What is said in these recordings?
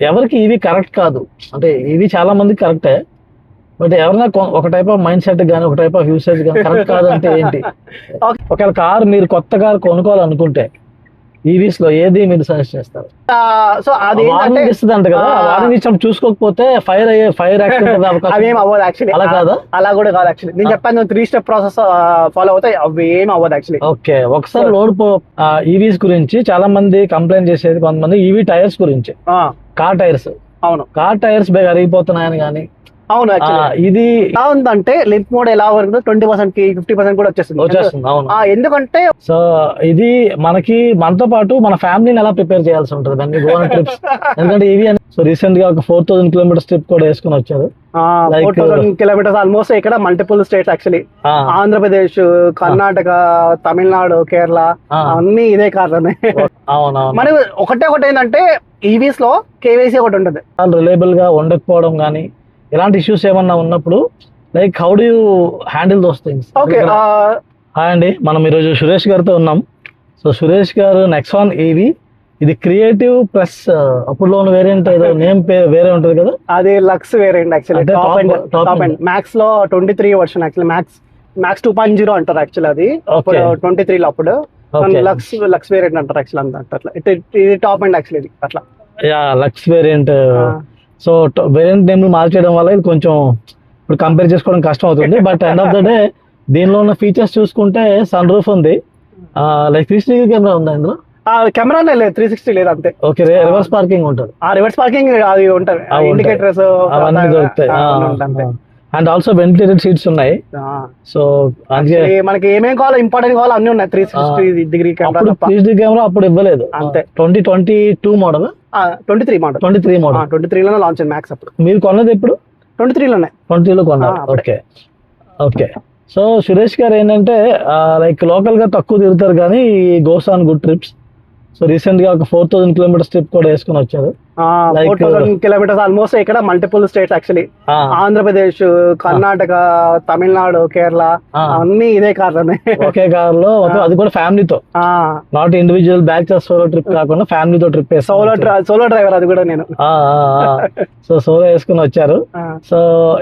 ఎవరికి EV correct కాదు అంటే ఈవీ చాలా మందికి కరెక్టే, బట్ ఎవరైనా ఒక టైప్ ఆఫ్ మైండ్ సెట్ కానీ ఒక టైప్ ఆఫ్ యూసేజ్ కానీ కరెక్ట్ కాదు అంటే ఏంటి? ఒకవేళ కారు మీరు కొత్త కారు కొనుక్కోవాలనుకుంటే ఈవీస్ లో ఏది మీరు సజెస్ట్ చేస్తారు? సో అది వార్నింగ్ ఇస్తుంది అంట కదా, వార్నింగ్ ఇచ్చినప్పుడు చూసుకోకపోతే ఫైర్ యాక్సిడెంట్ అవకాశం అవేం అవ్వదు యాక్చువల్లీ. అలా కాదా? అలా కూడా కాదు యాక్చువల్లీ. నేను చెప్పాను 3 స్టెప్ ప్రాసెస్ ఫాలో అవుతాయి, అవి ఏం అవ్వదు యాక్చువల్లీ. ఓకే, ఒకసారి లోడ్ ఈవీస్ గురించి చాలా మంది కంప్లైంట్ చేసేది కొంతమంది ఈవీ టైర్స్ గురించి. కార్ టైర్స్, అవును, కార్ టైర్స్ బేగా అరిగిపోతున్నాయని కానీ. అవును, ఇది ఎలా ఉందంటే లింక్ మోడ్ ఎలా వరకు 20% కి 50% కూడా వచ్చేస్తుంది. అవును, ఎందుకంటే సో ఇది మనతో పాటు మన ఫ్యామిలీని ఎలా ప్రిపేర్ చేయాల్సి ఉంటుంది దాన్ని గోవా ట్రిప్స్. ఎందుకంటే ఇవి సో రీసెంట్ గా ఒక 4000 కిలోమీటర్స్ ట్రిప్ కూడా వేసుకుని వచ్చారు. 4000 కిలోమీటర్స్ ఆల్మోస్ట్. ఇక్కడ multiple states actually, Andhra Pradesh, Karnataka, Tamil Nadu, Kerala అన్ని ఇదే కార్లోనే. అవునవును. మరి ఒకటి ఏంటంటే ఈవీస్ లో కేవైసీ ఒకటి ఉంటుంది. రిలయబుల్ గా ఉండకపోవడం కానీ ఇలాంటి ఇష్యూస్ ఏమన్నా ఉన్నప్పుడు like how do you handle those things? Okay, hi అండి, మనం ఈరోజు సురేష్ గారితో ఉన్నాం. సో సురేష్ గారు నెక్సాన్ ఈవీ, ఇది క్రియేటివ్ ప్లస్ అప్పుడు వేరియంట్ ఏదో నేమ్ పేరు వేరే ఉంటుంది కదా, అది Lux variant actually. Top and max లో 23 వర్షన్ యాక్చువల్లీ. మ్యాక్స్ 2.0 అంటారు యాక్చువల్లీ. అది 23 లో అప్పుడు లక్స్ వేరియంట్ అంటారు యాక్చువల్. అట్లా ఇది టాప్ అండ్ యాక్చువల్లీ అట్లా. Yeah, lux variant. So variant name మార్చేయడం వల్ల ఇది కొంచెం ఇప్పుడు కంపేర్ చేసుకోవడం కష్టం అవుతుంది. But end of the day దీనిలో ఉన్న ఫీచర్స్ చూసుకుంటే సన్ రూఫ్ ఉంది, లైక్ 360 కెమెరా ఉంది ఇందులో. కెమెరా లేదు, 360 లేదు అంతే. ఓకే, రివర్స్ పార్కింగ్ ఉంటుంది. రివర్స్ పార్కింగ్ అది ఉంటుంది, ఇండికేటర్స్ అవన్నీ దొరుకుతాయి. అండ్ ఆల్సో వెంటిలేటెడ్ సీట్స్ ఉన్నాయి. సో మనకి ఏమేం కావాలో ఇంపార్టెంట్ కావాలో అన్ని ఉన్నాయి. 360 డిగ్రీ కెమెరా. 360 కెమెరా అప్పుడు ఇవ్వలేదు అంతే. 2022 మోడల్, 23 మోడల్. 23 లోనే లాంచ్ అయింది మ్యాక్స్. అప్పుడు మీరు కొన్నది ఎప్పుడు? 23 లోనే. 23 లో కొన్నారు. ఓకే. సో సురేష్ గారు ఏంటంటే లైక్ లోకల్ గా తక్కువ తిరుగుతారు కానీ goes on good trips. So recent గా ఒక 4000 కిలోమీటర్స్ ట్రిప్ కూడా వేసుకుని వచ్చారు. 4000 కిలోమీటర్స్ ఆల్మోస్ట్. ఇక్కడ multiple states actually, Andhra Pradesh, Karnataka, Tamil Nadu, Kerala అన్ని ఇదే కార్లోనే. ఒకే కార్ లో, అది కూడా ఫ్యామిలీతో, not individual batches, solo trip కాకుండా ఫ్యామిలీతో ట్రిప్. సోలో డ్రైవర్ అది కూడా నేను. సో సోలో వేసుకుని వచ్చారు. సో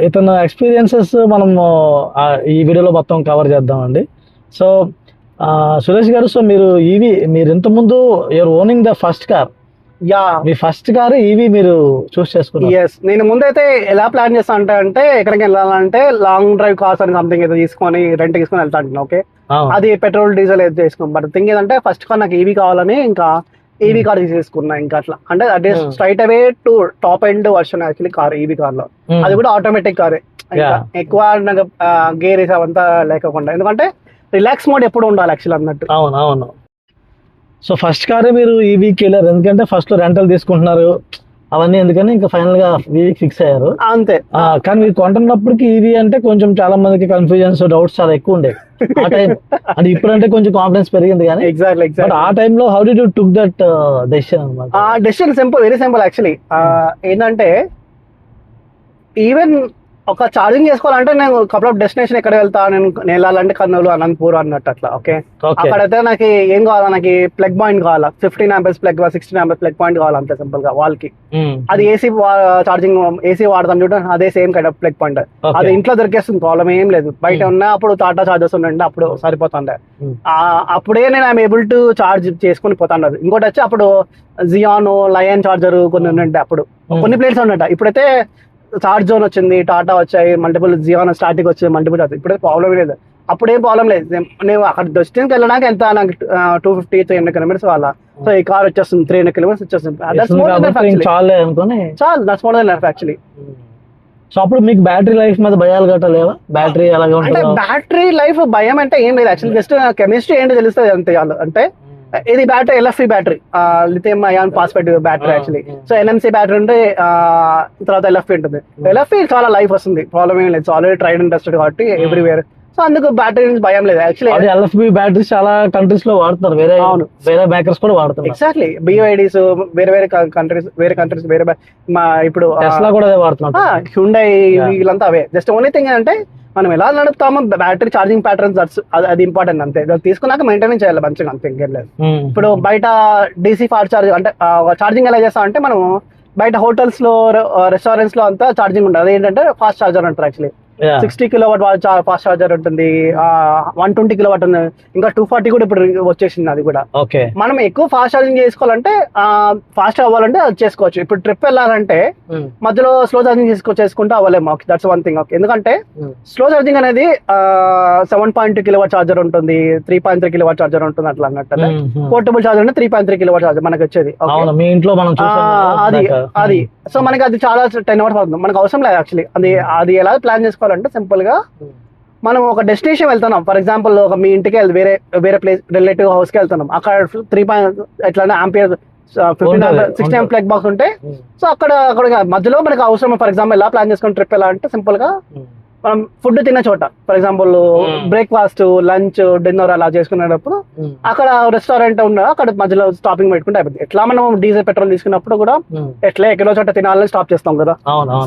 ఇతను ఎక్స్పీరియన్సెస్ మనం ఈ వీడియోలో మొత్తం కవర్ చేద్దామండి. సో సురేష్ గారు, సో మీరు ఇంత ముందు you're owning the first car. Yeah, మీ ఫస్ట్ కార్ ఈవీ మీరు చూస్ చేసుకున్నారు. ఎస్, నేను ముందైతే ఎలా ప్లాన్ చేస్తా అంటే ఎక్కడికి వెళ్ళాలంటే లాంగ్ డ్రైవ్ కార్స్ అని సంథింగ్ ఏదో తీసుకొని రెంట్ తీసుకొని వెళ్తా అంటున్నా. ఓకే, అది పెట్రోల్ డీజిల్ ఏదో చేసుకున్నాం. బట్ థింగ్ ఏంటంటే ఫస్ట్ కార్ నాకు ఈవీ కావాలని ఇంకా ఈవీ కార్ తీసేసుకున్నా. ఇంకా అట్లా అంటే అదే straight away to top end version actually car, EV car లో. అది కూడా ఆటోమేటిక్ కారే, ఎక్కువ నాకు గేర్ వేసి అవంతా లేకుండా, ఎందుకంటే రిలాక్స్ మోడ్ ఎప్పుడు ఉండాలి యాక్చువల్ అన్నట్టు. అవును. సో ఫస్ట్ కారే మీరు ఈవీకి వెళ్ళారు, ఎందుకంటే ఫస్ట్ లో రెంటల్ తీసుకుంటున్నారు అవన్నీ, ఎందుకని ఇంకా ఫైనల్ గా ఈవీకి ఫిక్స్ అయ్యారు అంతే. కానీ మీరు కొంటున్నప్పటికి ఈవీ అంటే కొంచెం చాలా మందికి కన్ఫ్యూజన్స్, డౌట్స్ చాలా ఎక్కువ ఉండేవి ఆ టైం. అంటే ఇప్పుడు అంటే కొంచెం కాన్ఫిడెన్స్ పెరిగింది కానీ ఎగ్జాక్ట్లీ ఆ టైంలో how did you took that decision అన్నమాట? Decision simple, very simple actually. ఏంటంటే ఈవెన్ ఒక ఛార్జింగ్ చేసుకోవాలంటే నేను కపుల్ ఆఫ్ డెస్టినేషన్ ఎక్కడ వెళ్తా, నేను వెళ్ళాలంటే కర్నూలు, అనంతపూర్ అన్నట్టు అట్లా. ఓకే, అక్కడైతే నాకు ఏం కావాలా, నాకు ప్లగ్ పాయింట్ కావాలా, 15 amperes plug, 16 amperes plug point కావాలి అంతే సింపుల్ గా వాల్ కి. అది ఏసీ ఛార్జింగ్, ఏసీ వాడతాం చూడ, అదే same kind of plug point. అది ఇంట్లో దొరికేస్తుంది, ప్రాబ్లం ఏం లేదు. బయట ఉన్నా అప్పుడు టాటా చార్జర్స్ ఉండండి, అప్పుడు సరిపోతుండే. అప్పుడే నేను ఐఎమ్ ఏబుల్ టు చార్జ్ చేసుకుని పోతాను. ఇంకోటి వచ్చి అప్పుడు జియాన్, లయన్ చార్జర్ కొన్ని ఉండే, అప్పుడు కొన్ని ప్లేట్స్ ఉన్నట్ట. ఇప్పుడైతే చార్జ్ జోన్ వచ్చింది, టాటా వచ్చాయి, మల్టిపుల్ జియాన్ స్టాటిక్ వచ్చాయి, మల్టిపుల్. ఇప్పుడే ప్రాబ్లం లేదు, అప్పుడేం ప్రాబ్లం లేదు. నేను అక్కడ డిస్టెన్స్ వెళ్ళడానికి ఎంత, నాకు 250-300 కిలోమీటర్స్ వాళ్ళ. సో ఈ కార్ వచ్చేస్తుంది 300 కిలోమీటర్స్ వచ్చేస్తుంది. That's more than enough actually. So అప్పుడు మీకు బ్యాటరీ లైఫ్ మీద భయాలు గట్రా లేవా? బ్యాటరీ అలాగే అంటే బ్యాటరీ లైఫ్ భయం అంటే ఏం లేదు యాక్చువల్లీ. జస్ట్ కెమిస్ట్రీ ఏంటో తెలుస్తుంది అంతే. అంటే ఇది battery LFP battery, lithium ion phosphate battery actually. So NMC battery ఉంటే తర్వాత LFP ఉంటుంది. LFP చాలా లైఫ్ వస్తుంది, ప్రాబ్లం ఏం లేదు. ఆల్రెడీ ట్రైడ్ అండ్ టెస్టెడ్ కాబట్టి ఎవ్రీవేర్. సో అందుకు బ్యాటరీ నుంచి భయం లేదు యాక్చువల్లీ. LFP బ్యాటరీస్ చాలా కంట్రీస్ లో వాడుతున్నారు, వేరే మేకర్స్ కూడా వాడుతున్నారు. ఎగ్జాక్ట్లీ, BYDs వేరే కంట్రీస్ మా ఇప్పుడు టెస్లా కూడా అదే వాడుతున్నారు, హ్యుండై వీళ్ళంతా అవే. జస్ట్ ఓన్లీ థింగ్ అంటే మనం ఎలా నడుపుతామో బ్యాటరీ ఛార్జింగ్ ప్యాటర్న్స్ అది ఇంపార్టెంట్ అంతే. తీసుకున్నాక మెయింటైన్ చేయాలి మంచిగా, అంతే ఇంకేం లేదు. ఇప్పుడు బయట DC ఫాస్ట్ ఛార్జ్ అంటే ఛార్జింగ్ ఎలా చేస్తాం అంటే మనం బయట హోటల్స్ లో రెస్టారెంట్స్ లో అంతా ఛార్జింగ్ ఉంటుంది. అది ఏంటంటే ఫాస్ట్ ఛార్జర్ అంటారు యాక్చువల్లీ. 60 కిలోవాట్ ఫాస్ట్ ఛార్జర్ ఉంటుంది, 120 కిలోవాట్ ఉంది, ఇంకా 240 కూడా ఇప్పుడు వచ్చేసింది. అది కూడా ఓకే. మనం ఎక్కువ ఫాస్ట్ ఛార్జింగ్ చేసుకోవాలంటే ఫాస్ట్ అవ్వాలంటే అది చేసుకోవచ్చు. ఇప్పుడు ట్రిప్ వెళ్ళాలంటే మధ్యలో స్లో ఛార్జింగ్ చేసుకుంటే అవ్వలేము. That's one thing. ఓకే, ఎందుకంటే స్లో ఛార్జింగ్ అనేది 7.2 కిలోవాట్ ఛార్జర్ ఉంటుంది, 3.3 కిలోవాట్ ఛార్జర్ ఉంటుంది అట్లా అన్నట్టు. పోర్టబుల్ ఛార్జర్ అంటే 3.3 కిలోవాట్ ఛార్జర్ మనకి వచ్చేది. మీ ఇంట్లో మనం అది సో మనకి అది చాలా 10 అవర్స్ పడుతుంది, మనకు అవసరం లేదు యాక్చువల్లీ. అది ఎలా ప్లాన్ చేసుకోవాలంటే సింపుల్ గా మనం ఒక డెస్టినేషన్ వెళ్తున్నాం. ఫర్ ఎగ్జాంపుల్ ఒక మీ ఇంటికి వేరే ప్లేస్ రిలేటివ్ హౌస్ కి వెళ్తున్నాం. అక్కడ 3 ఎట్లా ఆంపియర్ 16 ప్లగ్ బాక్స్ ఉంటే సో అక్కడ మధ్యలో మనకు అవసరం. ఫర్ ఎగ్జాంపుల్ ఎలా ప్లాన్ చేసుకుని ట్రిప్ ఎలా అంటే సింపుల్ గా మనం ఫుడ్ తిన్న చోట, for example breakfast, lunch, dinner అలా చేసుకునేటప్పుడు అక్కడ రెస్టారెంట్ ఉన్న అక్కడ మధ్యలో స్టాపింగ్ పెట్టుకుంటే అయిపోతుంది. ఎట్లా మనం డీజిల్ పెట్రోల్ తీసుకున్నప్పుడు కూడా ఎట్లా ఎక్కడో చోట తినాలని స్టాప్ చేస్తాం కదా,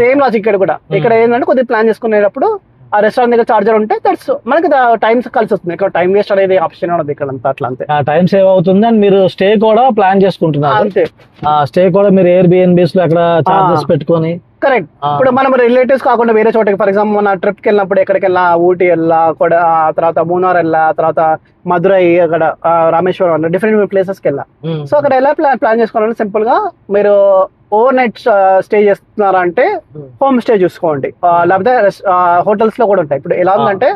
సేమ్ లాజిక్ ఇక్కడ కూడా. ఇక్కడ ఏంటంటే కొద్దిగా ప్లాన్ చేసుకునేటప్పుడు ఆ రెస్టారెంట్ దగ్గర చార్జర్ ఉంటే దట్స్ మనకి టైం కలిసి వస్తుంది. ఇక్కడ టైం వేస్ట్ అనేది ఆప్షన్ ఉండదు ఇక్కడ అంతా. అట్లా అంతే టైం సేవ్ అవుతుంది. అండ్ మీరు స్టే కూడా ప్లాన్ చేసుకుంటున్నారు. అంతే, స్టే కూడా మీరు ఎయిర్బిఎన్బిస్ లో అక్కడ చార్జెస్ పెట్టుకొని. కరెక్ట్. ఇప్పుడు మనం రిలేటివ్స్ కాకుండా వేరే చోటకి, ఫర్ ఎగ్జాంపుల్ మన ట్రిప్ కి వెళ్ళినప్పుడు ఎక్కడికి వెళ్ళా, ఊటీ వెళ్ళా, తర్వాత మూనార్ వెళ్ళా, తర్వాత మధురై, అక్కడ రామేశ్వరం, డిఫరెంట్ ప్లేసెస్ కి వెళ్ళా. సో అక్కడ ఎలా ప్లాన్ చేసుకోవాలంటే సింపుల్ గా మీరు ఓవర్ నైట్ స్టే చేస్తున్నారా అంటే హోమ్ స్టే చూసుకోండి, లేకపోతే హోటల్స్ లో కూడా ఉంటాయి. ఇప్పుడు ఎలా ఉందంటే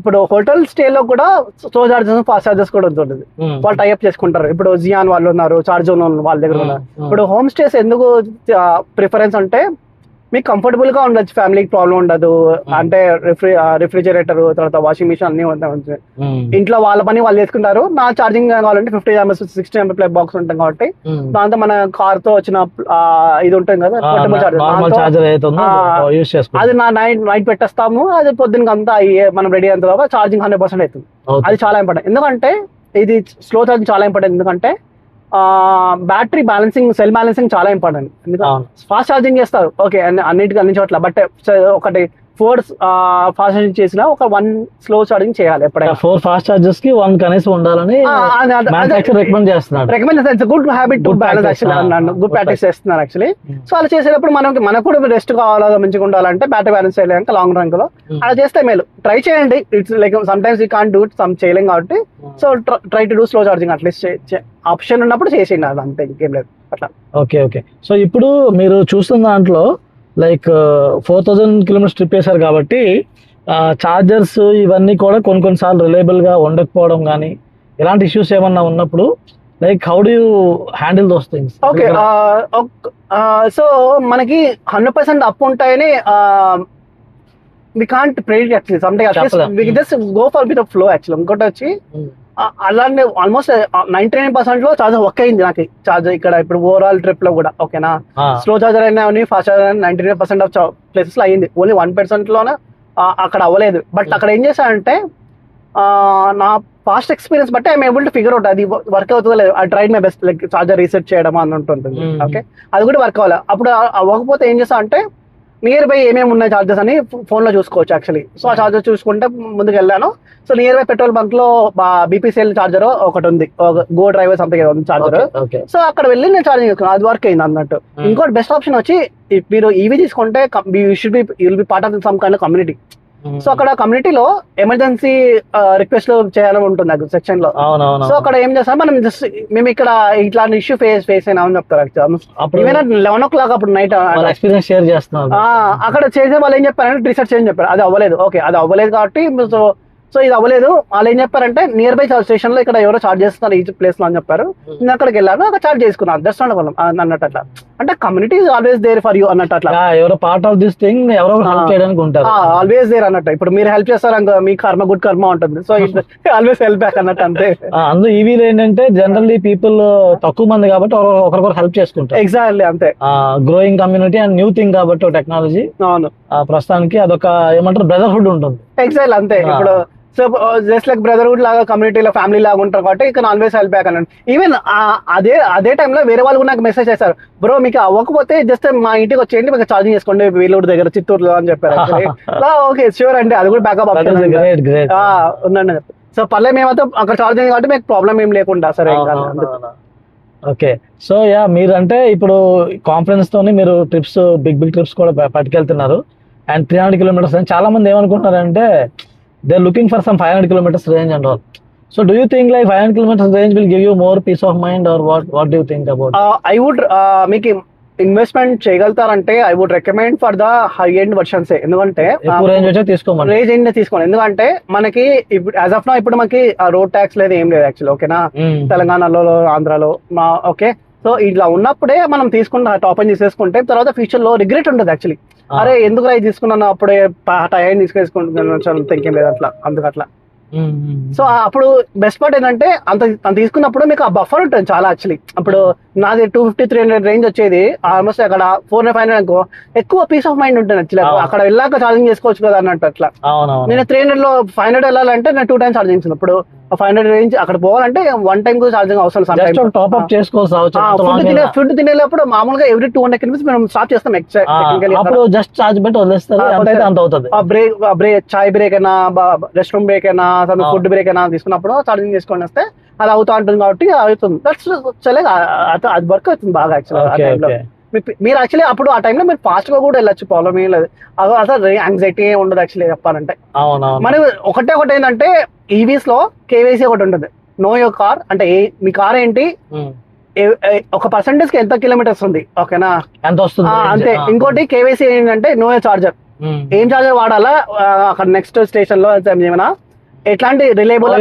ఇప్పుడు హోటల్ స్టే లో కూడా స్లో చార్జెస్, ఫాస్ట్ చార్జెస్ కూడా ఉంటుంది. వాళ్ళు టైఅప్ చేసుకుంటారు. ఇప్పుడు జియాన్ వాళ్ళు ఉన్నారు, చార్జోన్ వాళ్ళ దగ్గర ఉన్నారు. ఇప్పుడు హోమ్ స్టేస్ ఎందుకు ప్రిఫరెన్స్ అంటే మీకు కంఫర్టబుల్ గా ఉండొచ్చు, ఫ్యామిలీకి ప్రాబ్లం ఉండదు. అంటే రిఫ్రిజిరేటర్, తర్వాత వాషింగ్ మిషన్ అన్ని ఉంటాయి. ఇంట్లో వాళ్ళ పని వాళ్ళు చేసుకుంటారు. నా ఛార్జింగ్ కావాలంటే 50 mAh 60 mAh ప్లగ్ బాక్స్ ఉంటుంది కాబట్టి దాంతో మన కార్ తో వచ్చిన ఇది ఉంటుంది కదా పోర్టబుల్ చార్జర్, అది నా నైట్ పెట్టేస్తాము. అది పొద్దున్న అంతా మనం రెడీ అయిన తర్వాత ఛార్జింగ్ 100% అవుతుంది. అది చాలా ఇంపార్టెంట్. ఎందుకంటే ఇది స్లో ఛార్జింగ్ చాలా ఇంపార్టెంట్. ఎందుకంటే బ్యాటరీ బ్యాలెన్సింగ్, సెల్ బ్యాలెన్సింగ్ చాలా ఇంపార్టెంట్. ఎందుకంటే ఫాస్ట్ ఛార్జింగ్ చేస్తారు ఓకే అన్ని చోట్ల, బట్ ఒకటి 4 ఫాస్ట్ ఛార్జింగ్ చేసినా ఒక 1 స్లో ఛార్జింగ్ చేయాలి ఎప్పుడైనా. 4 ఫాస్ట్ ఛార్జెస్ కి 1 కనీసం ఉండాలని రికమెండ్ చేస్తున్నాడు. Good habit to balance actually, good practice చేస్తున్నారు యాక్చువల్లీ. సో అలా చేసేటప్పుడు మనకు కూడా రెస్ట్ కావాలా, మంచిగా ఉండాలంటే బ్యాటరీ బ్యాలెన్స్ చేయలేక లాంగ్ రన్ లో అలా చేస్తే మేలు. ట్రై చేయండి. It's like some times you can't do it, some చేయలేం కాబట్టి so try to do slow charging. At least option ఉన్నప్పుడు చేసేయండి, అది అంతే, ఇంకేం లేదు అట్లా. ఓకే. సో ఇప్పుడు మీరు చూస్తున్న దాంట్లో లైక్ 4000 కిలోమీటర్స్ ట్రిప్ వేశారు కాబట్టి చార్జర్స్ ఇవన్నీ కూడా కొన్నిసార్లు రిలయబుల్ గా ఉండకపోవడం కానీ ఇలాంటి ఇష్యూస్ ఏమన్నా ఉన్నప్పుడు like how do you handle those things? Okay, so మనకి 100% అప్ ఉంటాయని we can't predict actually. Someday at least we can just go for a bit of flow actually. ఇంకోటి వచ్చి అలానే ఆల్మోస్ట్ 99% లో చార్జర్ వర్క్ అయింది నాకు. చార్జర్ ఇక్కడ ఇప్పుడు ఓవరాల్ ట్రిప్ లో కూడా ఓకేనా, స్లో చార్జర్ అయినా ఫాస్ట్ చార్జర్ అయినా 99% ఆఫ్ ప్లేసెస్ లో అయింది. ఓన్లీ 1% లోనే అక్కడ అవ్వలేదు. బట్ అక్కడ ఏం చేశానంటే నా పాస్ట్ ఎక్స్పీరియన్స్ బట్టి I'm able to figure out అది వర్క్ అవుతుందో లేదు. I tried my best, like charger reset చేయడం అని ఉంటుంది. ఓకే, అది కూడా వర్క్ అవ్వాలి. అప్పుడు అవ్వకపోతే ఏం చేస్తా అంటే నియర్ బై ఏమేమి ఉన్నాయి చార్జెస్ అని ఫోన్ లో చూసుకోవచ్చు యాక్చువల్లీ. సో ఆ చార్జర్ చూసుకుంటే ముందుకు వెళ్ళాను. So near by petrol bunk లో బీపీసీఎల్ చార్జర్ ఒకటి ఉంది, గో డ్రైవర్ సంథింగ్ ఉంది చార్జర్. సో అక్కడ వెళ్ళి నేను ఛార్జింగ్ చేసుకున్నాను, అది వర్క్ అయింది అన్నట్టు. ఇంకోటి బెస్ట్ ఆప్షన్ వచ్చి మీరు ఈవీ తీసుకుంటే you'll be part of some kind of community. So అక్కడ కమ్యూనిటీలో ఎమర్జెన్సీ రిక్వెస్ట్ చేయాలని ఉంటుంది సెక్షన్ లో. సో అక్కడ ఏం చేస్తాం మనం, జస్ట్ మేము ఇక్కడ ఇట్లాంటి ఇష్యూ ఫేస్ అయినామని చెప్తారు. ఈవెన్ 11 o'clock అప్పుడు నైట్ ఎక్స్పీరియన్స్ షేర్ చేస్తున్నాం. అక్కడ చేసే వాళ్ళు ఏం చెప్పారంటే రీసెర్చ్ చేయని చెప్పారు. అది అవ్వలేదు. ఓకే, అది అవ్వలేదు కాబట్టి సో ఇది అవ్వలేదు. వాళ్ళు ఏం చెప్పారంటే నియర్ బై స్టేషన్ లో ఇక్కడ ఎవరో చార్జ్ చేస్తున్నారు ఈ ప్లేస్ లో అని చెప్పారు. నేను అక్కడికి వెళ్ళాను, అక్కడ చార్జ్ చేసుకున్నాను. జస్ట్ అన్నట్టు అట్లా. అంటే community is always there for you అన్నట్టు. అట్లా ఎవరో పార్ట్ ఆఫ్ దిస్ థింగ్, ఎవరో హెల్ప్ చేయడానికి ఉంటారు, ఆల్వేస్ దేర్ అన్నట్టు. ఇప్పుడు మీరు హెల్ప్ చేస్తారు, మీ కర్మ గుడ్ కర్మ ఉంటుంది. సో ఆల్వేస్ హెల్ప్ బ్యాక్ అన్నట్టు అంతే. అందులో ఈవీలో ఏంటంటే జనరల్లీ పీపుల్ తక్కువ మంది కాబట్టి ఒకరికొకరు హెల్ప్ చేసుకుంటారు. ఎగ్జాక్ట్లీ అంతే. Growing community and new thing కాబట్టి టెక్నాలజీ. అవును, ప్రస్తుతానికి అదొక ఏమంటారు బ్రదర్హుడ్ ఉంటుంది. ఎగ్జాక్ట్లీ అంతే. ఇప్పుడు సో జస్ట్ లైక్ బ్రదర్హుడ్ లాగా కమ్యూనిటీలో ఫ్యామిలీ లాగా ఉంటారు కాబట్టి ఇక ఆల్వేస్ హెల్ప్ బ్యాక్ అన్నాడు. ఈవెన్ అదే టైంలో వేరే వాళ్ళు నాకు మెసేజ్ చేశారు, బ్రో మీకు అవ్వకపోతే జస్ట్ మా ఇంటికి వచ్చేయండి, మీకు ఛార్జింగ్ చేసుకోండి వేలూరు దగ్గర చిత్తూరులో అని చెప్పారు. ఓకే షూర్ అండి, అది కూడా బ్యాకప్ ఆప్షన్ ఉందండి. సో పర్లేదు, మేమైతే అక్కడ ఛార్జింగ్ కాబట్టి మీకు ప్రాబ్లం ఏం లేకుండా. సరే ఓకే. సో మీరు అంటే ఇప్పుడు కాన్ఫిడెన్స్ తోని మీరు ట్రిప్స్, బిగ్ ట్రిప్స్ కూడా పట్టుకెళ్తున్నారు. అండ్ 300 కిలోమీటర్స్ అని చాలా మంది ఏమనుకుంటున్నారంటే they are looking for some 500 kilometres range and all. So do you think like 500 kilometres range will give you more peace of mind or what do you think about? I would మీకు investment చేయగలుగుతారంటే I would recommend for the high end versions. ఎందుకంటే ఎక్కువ range వచ్చే తీసుకోమని. Range end తీసుకోండి. ఎందుకంటే మనకి ఇప్పుడు యాజ్ ఆఫ్ నౌ ఇప్పుడు మనకి రోడ్ ట్యాక్స్ లేదు, ఏం లేదు యాక్చువల్లీ. ఓకేనా, తెలంగాణలో, ఆంధ్రాలో ఓకే. సో ఇట్లా ఉన్నప్పుడే మనం తీసుకున్న టాప్ అని తీసేసుకుంటే తర్వాత ఫ్యూచర్ లో రిగ్రెట్ ఉండదు యాక్చువల్లీ. అరే ఎందుకు రైజ్ తీసుకున్నాను, అప్పుడే టైం తీసుకేసుకుంటున్నాను థింకింగ్ లేదు అట్లా, అందుకట్లా. సో అప్పుడు బెస్ట్ పార్ట్ ఏంటంటే అంత తీసుకున్నప్పుడు మీకు ఆ బఫర్ ఉంటుంది చాలా యాక్చువల్లీ. అప్పుడు నాది 250-300 రేంజ్ వచ్చేది, ఆల్మోస్ట్ అక్కడ 400-500 అనుకో, ఎక్కువ పీస్ ఆఫ్ మైండ్ ఉంటుంది యాక్చువల్లీ. అక్కడ వెళ్ళాక ఛార్జింగ్ చేసుకోవచ్చు కదా అన్నట్టు అట్లా. నేను 300 లో 500 వెళ్ళాలంటే నేను 2 times ఛార్జింగ్ చేసిన. ఇప్పుడు 500 రేంజ్ అక్కడ పోవాలంటే 1 time ఛార్జింగ్ అవసరం. టాప్ అప్ చేసుకోవచ్చు. ఫుడ్ తినేటప్పుడు మామూలుగా ఎవ్రీ 200 kilometers మనం స్టాప్ చేస్తాం. అప్పుడు జస్ట్ ఛార్జ్ పెట్టి వదిలేస్తారు, అంత అవుతుంది. బ్రేక్, చాయ్ బ్రేక్ అయినా, రెస్ట్ రూమ్ బ్రేక్ అయినా, ఫుడ్ బ్రేక్ అయినా తీసుకున్నప్పుడు ఛార్జింగ్ చేసుకొని వస్తే అది అవుతా ఉంటుంది కాబట్టి అవుతుంది. దట్స్ అది వర్క్ అవుతుంది బాగా యాక్చువల్గా. మీరు యాక్చువల్లీ అప్పుడు ఆ టైంలో మీరు ఫాస్ట్ గా కూడా వెళ్ళొచ్చు, ప్రాబ్లం ఏం లేదు. అసలు యాంగ్జైటీ ఉండదు యాక్చువల్లీ చెప్పాలంటే. మరి ఒకటి ఏంటంటే ఈవీస్ లో కేవైసీ ఒకటి ఉంటుంది, నో యువర్ కార్. అంటే మీ కార్ ఏంటి, ఒక పర్సెంటేజ్ కి ఎంత కిలోమీటర్స్ ఉంది, ఓకేనా, ఎంత వస్తుంది అంతే. ఇంకోటి కేవైసీ ఏంటంటే నో యువర్ చార్జర్. ఏం చార్జర్ వాడాలా అక్కడ నెక్స్ట్ స్టేషన్ లో ఏమైనా ఎట్లాంటి రిలయబుల్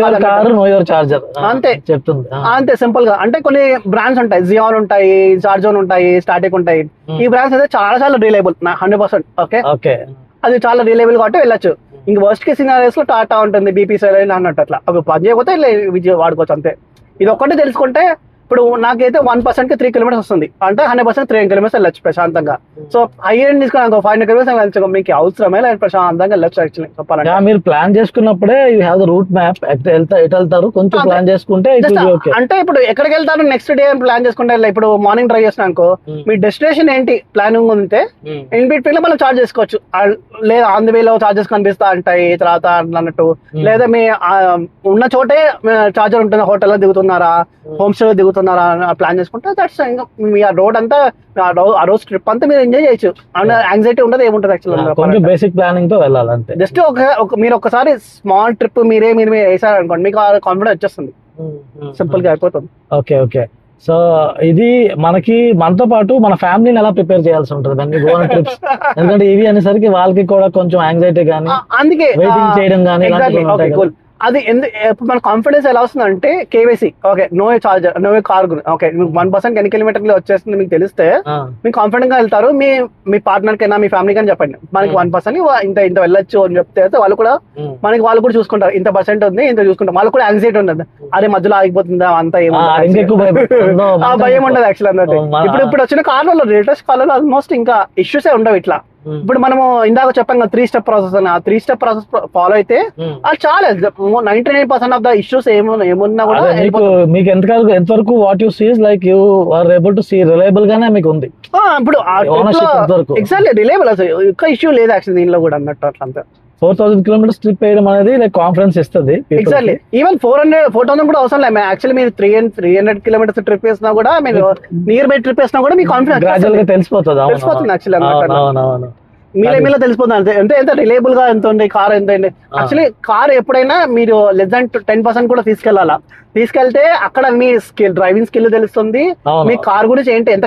చార్జర్ అంతే చెప్తుంది. అంతే సింపుల్ గా. అంటే కొన్ని బ్రాండ్స్ ఉంటాయి, జియాన్ ఉంటాయి, చార్జోన్ ఉంటాయి, స్టాటిక్ ఉంటాయి. ఈ బ్రాండ్స్ అయితే చాలా రిలయబుల్ 100%. ఓకే, అది చాలా రిలయబుల్ కాబట్టి వెళ్ళొచ్చు. ఇంక వర్స్ట్ కేస్ సినారియోస్ లో టాటా ఉంటుంది, బీపీసీఎల్ అన్నట్టు అట్లా. అవి పని చేయకపోతే విజయ్ వాడుకోవచ్చు అంతే. ఇది ఒక్కటి తెలుసుకుంటే ఇప్పుడు నాకైతే 1% కి 3 kilometers వస్తుంది అంటే 100% 3 kilometers వెళ్ళొచ్చు ప్రశాంతంగా. సో హై ఎండ్ తీసుకుని 500 kilometers వెళ్ళచ్చు, మీకు అవసరమే లేదు, ప్రశాంతంగా వెళ్ళొచ్చు యాక్చువల్లీ చెప్పాలంటే. మీరు ప్లాన్ చేసుకున్నప్పుడే you have the route map, ఎటు వెళ్తారు కొంచెం ప్లాన్ చేసుకుంటే. అంటే ఇప్పుడు ఎక్కడికి వెళ్తారు నెక్స్ట్ డే ప్లాన్ చేసుకుంటే, ఇప్పుడు మార్నింగ్ డ్రైవ్ చేసిన అనుకో, మీ డెస్టినేషన్ ఏంటి ప్లానింగ్ ఉంటే ఇన్ బిట్వీన్ లో మనం చార్జ్ చేసుకోవచ్చు. లేదా ఆన్ ది వేలో చార్జెస్ కనిపిస్తా ఉంటాయి తర్వాత అన్నట్టు. లేదా మీ ఉన్న చోటే చార్జర్ ఉంటుంది, హోటల్లో దిగుతున్నారా, హోమ్ స్టే దిగుతున్నారా ప్లాన్ చేసుకుంటే దట్స్ మీ ఆ రోడ్ అంతా, ఆ రోజు ట్రిప్ అంతా మీరు ఎంజాయ్ చేయొచ్చు. యాంగ్జైటీ ఉండదు, ఏముంటుంది యాక్చువల్లీ. బేసిక్ ప్లానింగ్ తో వెళ్ళాలి అంతే. జస్ట్ మీరు ఒకసారి స్మాల్ ట్రిప్ మీరే వేసారు అనుకోండి, మీకు కాన్ఫిడెన్స్ వచ్చేస్తుంది, సింపుల్ గా అయిపోతుంది. ఓకే. సో ఇది మనతో పాటు మన ఫ్యామిలీని ఎలా ప్రిపేర్ చేయాల్సి ఉంటుంది గోవా ట్రిప్స్. ఎందుకంటే ఇవి అనేసరికి వాళ్ళకి కూడా కొంచెం యాంగ్జైటీ కానీ, అందుకే వెయిటింగ్ చేయడం కానీ. అది ఇప్పుడు మన కాన్ఫిడెన్స్ ఎలా వస్తుంది అంటే KYC, okay, no charger, no car, okay, మీకు 1% ఎన్ని కిలోమీటర్లు వచ్చేస్తుంది మీకు తెలిస్తే మీకు కాన్ఫిడెంట్ గా వెళ్తారు. మీ పార్ట్నర్ కైనా మీ ఫ్యామిలీ కైనా చెప్పండి, మనకి 1% ఇంత వెళ్ళొచ్చు అని చెప్తే వాళ్ళు కూడా చూసుకుంటారు, ఇంత పర్సెంట్ ఉంది ఇంత చూసుకుంటారు. వాళ్ళు కూడా యాంగ్జైటీ ఉండదు, అదే మధ్యలో ఆగిపోతుందా అంతా భయం ఉండదు యాక్చువల్ అన్నట్టు. ఇప్పుడు వచ్చిన కార్లలో, లేటెస్ట్ కార్లలో ఆల్మోస్ట్ ఇంకా ఇష్యూసే ఉండవు ఇట్లా. ఇప్పుడు మనము ఇందాక చెప్పాం కదా 3 step ప్రాసెస్ అని, ఆ 3 step ప్రాసెస్ ఫాలో అయితే అది చాలా 99% ఆఫ్ ద ఇష్యూస్ ఏమున్నా కూడా మీకు ఎంతవరకు what you see is like you are able to see reliable గానే మీకు ఉంది. ఇప్పుడు ఎగ్జాక్ట్లీ రిలయబుల్, అసలు ఒక్క ఇష్యూ లేదు యాక్చువల్లీ దీనిలో కూడా అన్నట్టు. అట్లా అంతా 4000 kilometers ట్రిప్ వేయడం అనేది లైక్ కాన్ఫిడెన్స్ ఇస్తుంది. ఎగ్జాక్ట్లీ. ఈవెన్ 400-4,000 కూడా అవసరం లేదు. యాక్చువల్లీ మీరు 300 kilometers ట్రిప్ వేసినా కూడా, మీరు నియర్ బై ట్రిప్ వేసినా కూడా మీ కాన్ఫిడెన్స్ గ్రాడ్యువల్ గా తెలిసిపోతుంది యాక్చువల్లీ. మీలో తెలిసిపోతుంది ఎంత రిలయబుల్ గా ఎంత ఉంది కార్, ఎంత ఉంది. యాక్చువల్లీ కార్ ఎప్పుడైనా మీరు లెస్ దాన్ 10% కూడా తీసుకెళ్లాలా. తీసుకెళ్తే అక్కడ మీ డ్రైవింగ్ స్కిల్ తెలుస్తుంది, మీ కార్ గురించి ఏంటి ఎంత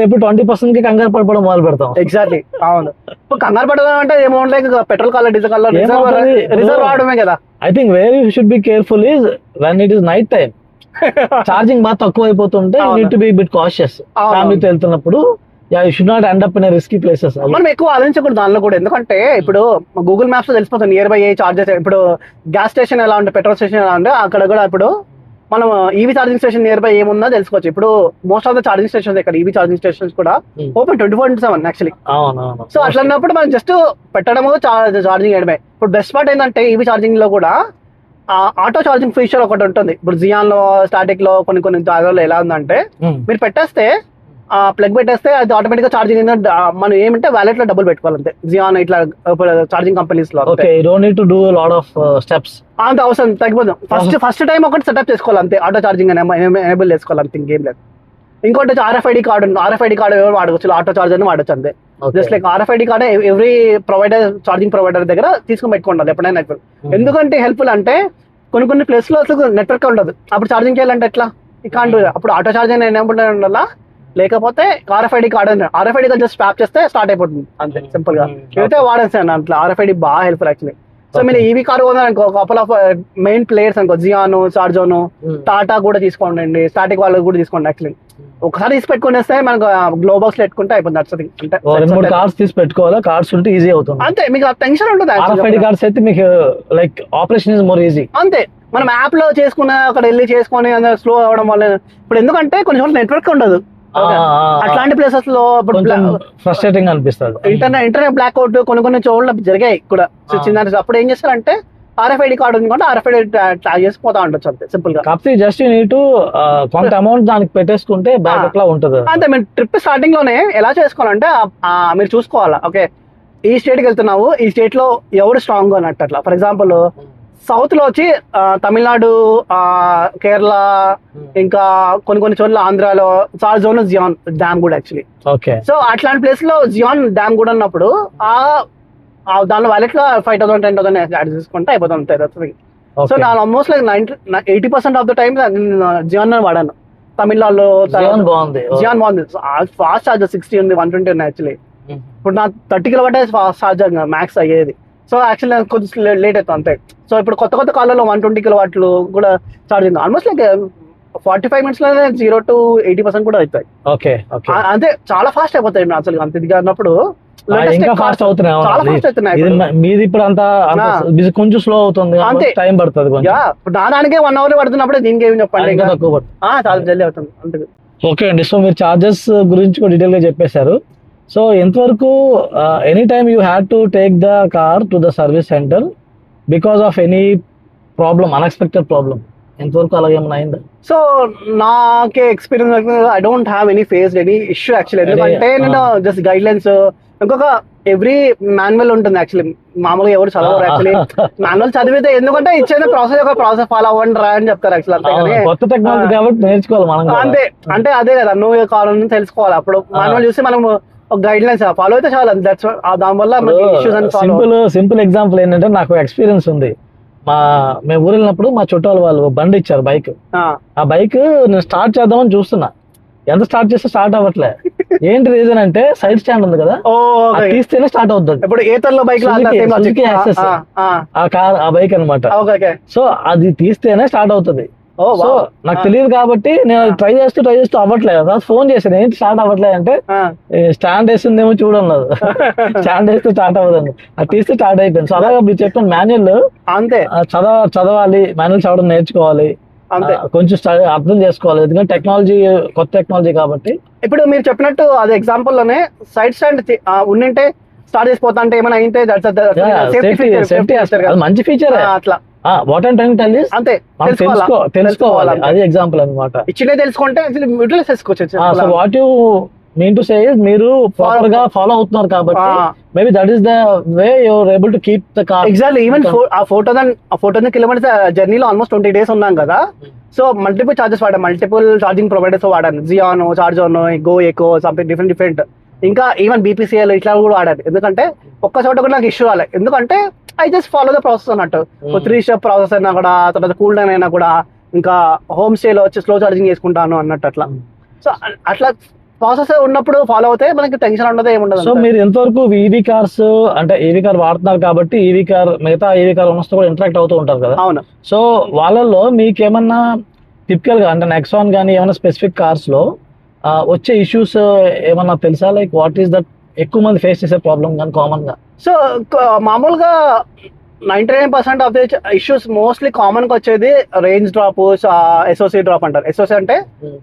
ఎప్పుడు 20% కి కంగారు పడిపోవడం మొదలు పెడతాం. ఎగ్జాక్ట్లీ, అవును. ఇప్పుడు కంగారు పడడం అంటే amount like petrol car, diesel car reserve అవడమే కదా. I think where you should be careful is when it is night time, charging బాగా తక్కువ అయిపోతుంటే you need to be bit cautious. ఫ్యామిలీతో వెళ్తున్నప్పుడు you should not end up in risky places. మనం ఎక్కువ ఆలోచించకూడదు దానిలో కూడా, ఎందుకంటే ఇప్పుడు గూగుల్ మ్యాప్స్ లో తెలిసిపోతుంది నియర్ బై ఏ చార్జెస్. ఇప్పుడు గ్యాస్ స్టేషన్ ఎలా ఉంటే, పెట్రోల్ స్టేషన్ ఎలా ఉంటే అక్కడ కూడా ఇప్పుడు మనం EV charging station near by ఏముందా తెలుసుకోవచ్చు. ఇప్పుడు most of the charging stations ఇక్కడ ఈవీ ఛార్జింగ్ స్టేషన్స్ కూడా ఓపెన్ 24/7 యాక్చువల్లీ. సో అట్లా ఉన్నప్పుడు మనం జస్ట్ పెట్టడము, ఛార్జింగ్ చేయడమే. ఇప్పుడు బెస్ట్ పార్ట్ ఏంటంటే ఈవీ ఛార్జింగ్ లో కూడా ఆటో ఛార్జింగ్ ఫీచర్ ఒకటి ఉంటుంది. ఇప్పుడు జియాన్ లో, స్టాటిక్ లో కొన్ని జాగాల్లో ఎలా ఉందంటే మీరు పెట్టేస్తే ప్లగ్ పెట్టేస్తే అది ఆటోమేటిక్ గా ఛార్జింగ్ మనం ఏమంటే వ్యాలెట్ లో డబ్బులు పెట్టుకోవాలి అంతే. జియాన్ ఇట్లా ఛార్జింగ్ కంపెనీస్ లో okay, you don't need to do lot of steps. అంత అవసరం తగ్గిపోతాం. ఫస్ట్ టైం ఒకటి సెటప్ చేసుకోవాలి అంతే, ఆటో ఛార్జింగ్ ఎనేబుల్ చేసుకోవాలి అంతే, ఇంకేం లేదు. ఇంకోటి వచ్చి RFID కార్డు ఉంది. RFID కార్డు ఎవరు వాడవచ్చు, ఆటో చార్జర్ వాడచ్చు అంతే. Just like RFID card every provider charging provider దగ్గర తీసుకుని పెట్టుకోండి ఎప్పుడైనా నెట్వర్క్. ఎందుకంటే హెల్ప్ఫుల్ అంటే కొన్ని ప్లేస్ లో అసలు నెట్వర్క్ ఉండదు, అప్పుడు ఛార్జింగ్ చేయాలంటే ఎట్లా, ఇకాంట్. అప్పుడు ఆటో ఛార్జింగ్ ఎనేబుల్ ఉండాలా, లేకపోతే RFID card RFID card just swap చేస్తే స్టార్ట్ అయిపోతుంది అంతే, సింపుల్ గా. ఇదైతే వాడేస్తాను అట్లా, RFID బాగా హెల్ప్ఫుల్ యాక్చువల్లీ. సో మీరు ఈవీ కార్ కొనాలనుకో, కపుల్ ఆఫ్ మెయిన్ ప్లేయర్స్ అనుకో, జియాను, చార్జోను, టాటా కూడా తీసుకోండి, స్టాటిక్ వాళ్ళు కూడా తీసుకోండి. యాక్చువల్లీ ఒకసారి తీసి పెట్టుకునేస్తే మనకు గ్లోబాక్స్ పెట్టుకుంటే అయిపోతుంది. అంటే 2-3 కార్డ్స్ తీసి పెట్టుకోవాలా, కార్డ్స్ ఉంటే ఈజీ అవుతుంది అంతే, మీకు టెన్షన్ ఉంటుంది. RFID కార్డ్స్ అయితే మీకు like operation is more easy అంతే. మనం యాప్ లో చేసుకున్న అక్కడ వెళ్ళి చేసుకొని స్లో అవడం వల్ల ఇప్పుడు ఎందుకంటే కొన్ని చోట్ల నెట్వర్క్ ఉండదు, అట్లాంటి ప్లేసెస్ లో ఇప్పుడు ఫ్రస్ట్రేటింగ్ అనిపిస్తుంది. ఇంటర్నెట్ బ్లాక్అవుట్ కొన్ని చోట్ల జరిగాయి కూడా చిన్న. అప్పుడు ఏం చేస్తారంటే RFID కార్డు ఉంది కాబట్టి RFID ట్యాగ్ చేసి పోతా ఉండొచ్చు అంతే, సింపుల్ గా. కాకపోతే జస్ట్ యూ నీడ్ టు కొంత అమౌంట్ దానికి పెట్టేసుకుంటే బ్యాకప్ లా ఉంటుంది అంతే. మీరు ట్రిప్ స్టార్టింగ్ లోనే ఎలా చేసుకోవాలంటే మీరు చూసుకోవాలా, ఓకే ఈ స్టేట్ కి వెళ్తున్నావు, ఈ స్టేట్ లో ఎవరు స్ట్రాంగ్ అన్నట్టు. అట్లా ఫర్ ఎగ్జాంపుల్ సౌత్ లో వచ్చి తమిళనాడు, కేరళ, ఇంకా కొన్ని చోట్ల ఆంధ్రాలో చార్జోన్ జియాన్ డ్యామ్ కూడా యాక్చువల్లీ. ఓకే, సో అట్లాంటి ప్లేస్ లో జియాన్ డ్యామ్ కూడా ఉన్నప్పుడు దానిలో వ్యాలెట్ లో 5,000 10,000 యాడ్ చేసుకుంటే అయిపోతుంది. సో నేను almost like 80% of the time Zeon వాడాను. తమిళనాడులో జియాన్ బాగుంది, ఫాస్ట్ చార్జర్ 60 ఉంది, 120 ఉంది యాక్చువల్లీ. ఇప్పుడు నా 30 కిలోవాట్ ఫాస్ట్ చార్జర్ మ్యాక్స్ అయ్యేది. సో యాక్చువల్లీ కొంచెం లేట్ అవుతుంది అంతే. సో ఇప్పుడు కొత్త కాలంలో 120 కిలోవాట్లు కూడా ఛార్జింగ్ ఆల్మోస్ట్ లైక్ 45 minutes లోనే 0 to 80% కూడా అవుతాయి. ఓకే, అంతే, చాలా ఫాస్ట్ అయిపోతాయి అసలు. అంత ఇదిగా అన్నప్పుడు ఇంకా ఫాస్ట్ అవుతున్నాయి. చాలా ఫాస్ట్ అవుతున్నాయి. మీది ఇప్పుడు అంతా కొంచెం స్లో అవుతుంది, అంతే టైం పడుతుంది. దానికే 1 hour పడుతున్నప్పుడు దీనికి ఏమి చెప్పండి, చాలా జల్దీ అవుతుంది అంతే. ఓకే అండి, సో మీరు చార్జెస్ గురించి కూడా డీటెయిల్ గా చెప్పేశారు. సో ఎంతవరకు any time you had to take the car to the service centre because of any problem, unexpected problem, ఎంతవరకు అలాగేమైనా అయిందా? సో నాకే experience, I don't have any faced any issue actually. ఎందుకంటే నేను జస్ట్ గైడ్ లైన్స్, ఇంకొక every manual ఉంటుంది actually. మామూలుగా ఎవరు చదవరు యాక్చువల్లీ, మాన్యువల్ చదివితే ఎందుకంటే ఇచ్చేది ప్రాసెస్ ఫాలో అవ్వండి రా అని చెప్తారు యాక్చువల్. అంతే కానీ కొత్త టెక్నాలజీ కాబట్టి నేర్చుకోవాలి మనం అంతే. అంటే అదే కదా, నువ్వు కావాలని తెలుసుకోవాలి. అప్పుడు మాన్యువల్ చూసి మనం గైడ్ లైన్స్ ఫాలో అయితే చాలా, దానివల్ల సింపుల్ ఎగ్జాంపుల్ ఏంటంటే నాకు ఎక్స్పీరియన్స్ ఉంది. మేము ఊరు వెళ్ళినప్పుడు మా చుట్టాలు వాళ్ళు బండి ఇచ్చారు, బైక్. ఆ బైక్ నేను స్టార్ట్ చేద్దామని చూస్తున్నా, ఎంత స్టార్ట్ చేస్తే స్టార్ట్ అవ్వట్లే. ఏంటి రీజన్ అంటే సైడ్ స్టాండ్ ఉంది కదా, తీస్తేనే స్టార్ట్ అవుతుంది. ఇప్పుడు ఏతర్లో బైక్ ఆ బైక్ అనమాట. సో అది తీస్తేనే స్టార్ట్ అవుతుంది. సో నాకు తెలియదు కాబట్టి నేను ట్రై చేస్తూ అవ్వట్లేదు. ఫోన్ చేశాను, ఏంటి స్టార్ట్ అవ్వట్లేదు అంటే స్టాండ్ వేసిందేమో చూడన్నారు. స్టాండ్ వేస్తే స్టార్ట్ అవ్వదండి, అది తీస్తే స్టార్ట్ అయిపోయింది. సో అలాగా మీరు చెప్పిన మాన్యువల్ అంతే, చదవాలి, మాన్యువల్ చదవడం నేర్చుకోవాలి, కొంచెం అర్థం చేసుకోవాలి. ఎందుకంటే టెక్నాలజీ కొత్త టెక్నాలజీ కాబట్టి. ఇప్పుడు మీరు చెప్పినట్టు అది ఎగ్జాంపుల్ లోనే సైడ్ స్టాండ్ ఉండింటే స్టార్ట్ చేసిపోతా అంటే ఏమైనా అయితే మంచి ఫీచర్. అట్లా what and time tell is అంతే, తెలుసుకోవాలి. అది ఎగ్జాంపుల్ అన్నమాట. ఇచ్చినే తెలుసుకుంటే యూటిలైజ్ చేసుకోవచ్చు. So what you mean to say is మీరు ప్రాపర్ గా ఫాలో అవుతున్నారు కాబట్టి maybe that is the way you're able to keep the car. Exactly. Even ఆ 4,000 kilometers జర్నీలో ఆల్మోస్ట్ 20 days ఉన్నాం కదా. సో మల్టిపుల్ చార్జెస్ వాడాను, మల్టిపుల్ ఛార్జింగ్ ప్రొవైడర్స్ వాడాను, జియానో, చార్జోనో, గో ఎకో, సంథింగ్ డిఫరెంట్. ఇంకా ఈవెన్ BPCL ఇట్లా కూడా వాడాను. ఎందుకంటే ఒక్క చోట కూడా నాకు ఇష్యూ రాలేదు. ఎందుకంటే I just follow the process అన్నట్టు. 3 step ప్రాసెస్ అయినా కూడా, తర్వాత కూల్ డౌన్ అయినా కూడా, ఇంకా హోమ్ స్టేలో వచ్చి స్లో ఛార్జింగ్ చేసుకుంటాను అన్నట్టు అట్లా. సో అట్లా ప్రాసెస్ ఉన్నప్పుడు ఫాలో అవుతే మనకి టెన్షన్ ఉండదు, ఏముండదు. సో మీరు ఎంతవరకు ఈవీ కార్స్ అంటే ఈవీ కార్ వాడుతున్నారు కాబట్టి ఈవీ కార్ మిగతా ఈవీ కార్ ఓనర్స్ తో కూడా ఇంటరాక్ట్ అవుతూ ఉంటారు కదా? అవును. సో వాళ్ళల్లో మీకు ఏమన్నా టిపికల్ గా అంటే నెక్సాన్ కానీ ఏమైనా స్పెసిఫిక్ కార్స్ లో వచ్చే ఇష్యూస్ ఏమన్నా తెలుసా? లైక్ వాట్ ఈస్ దట్ ఎక్కువ మంది ఫేస్ చేసే ప్రాబ్లం కానీ కామన్ గా? సో మామూలుగా 99% of the issues mostly common గా వచ్చేది రేంజ్ డ్రాప్, SOC డ్రాప్ అంటారు. SOC అంటే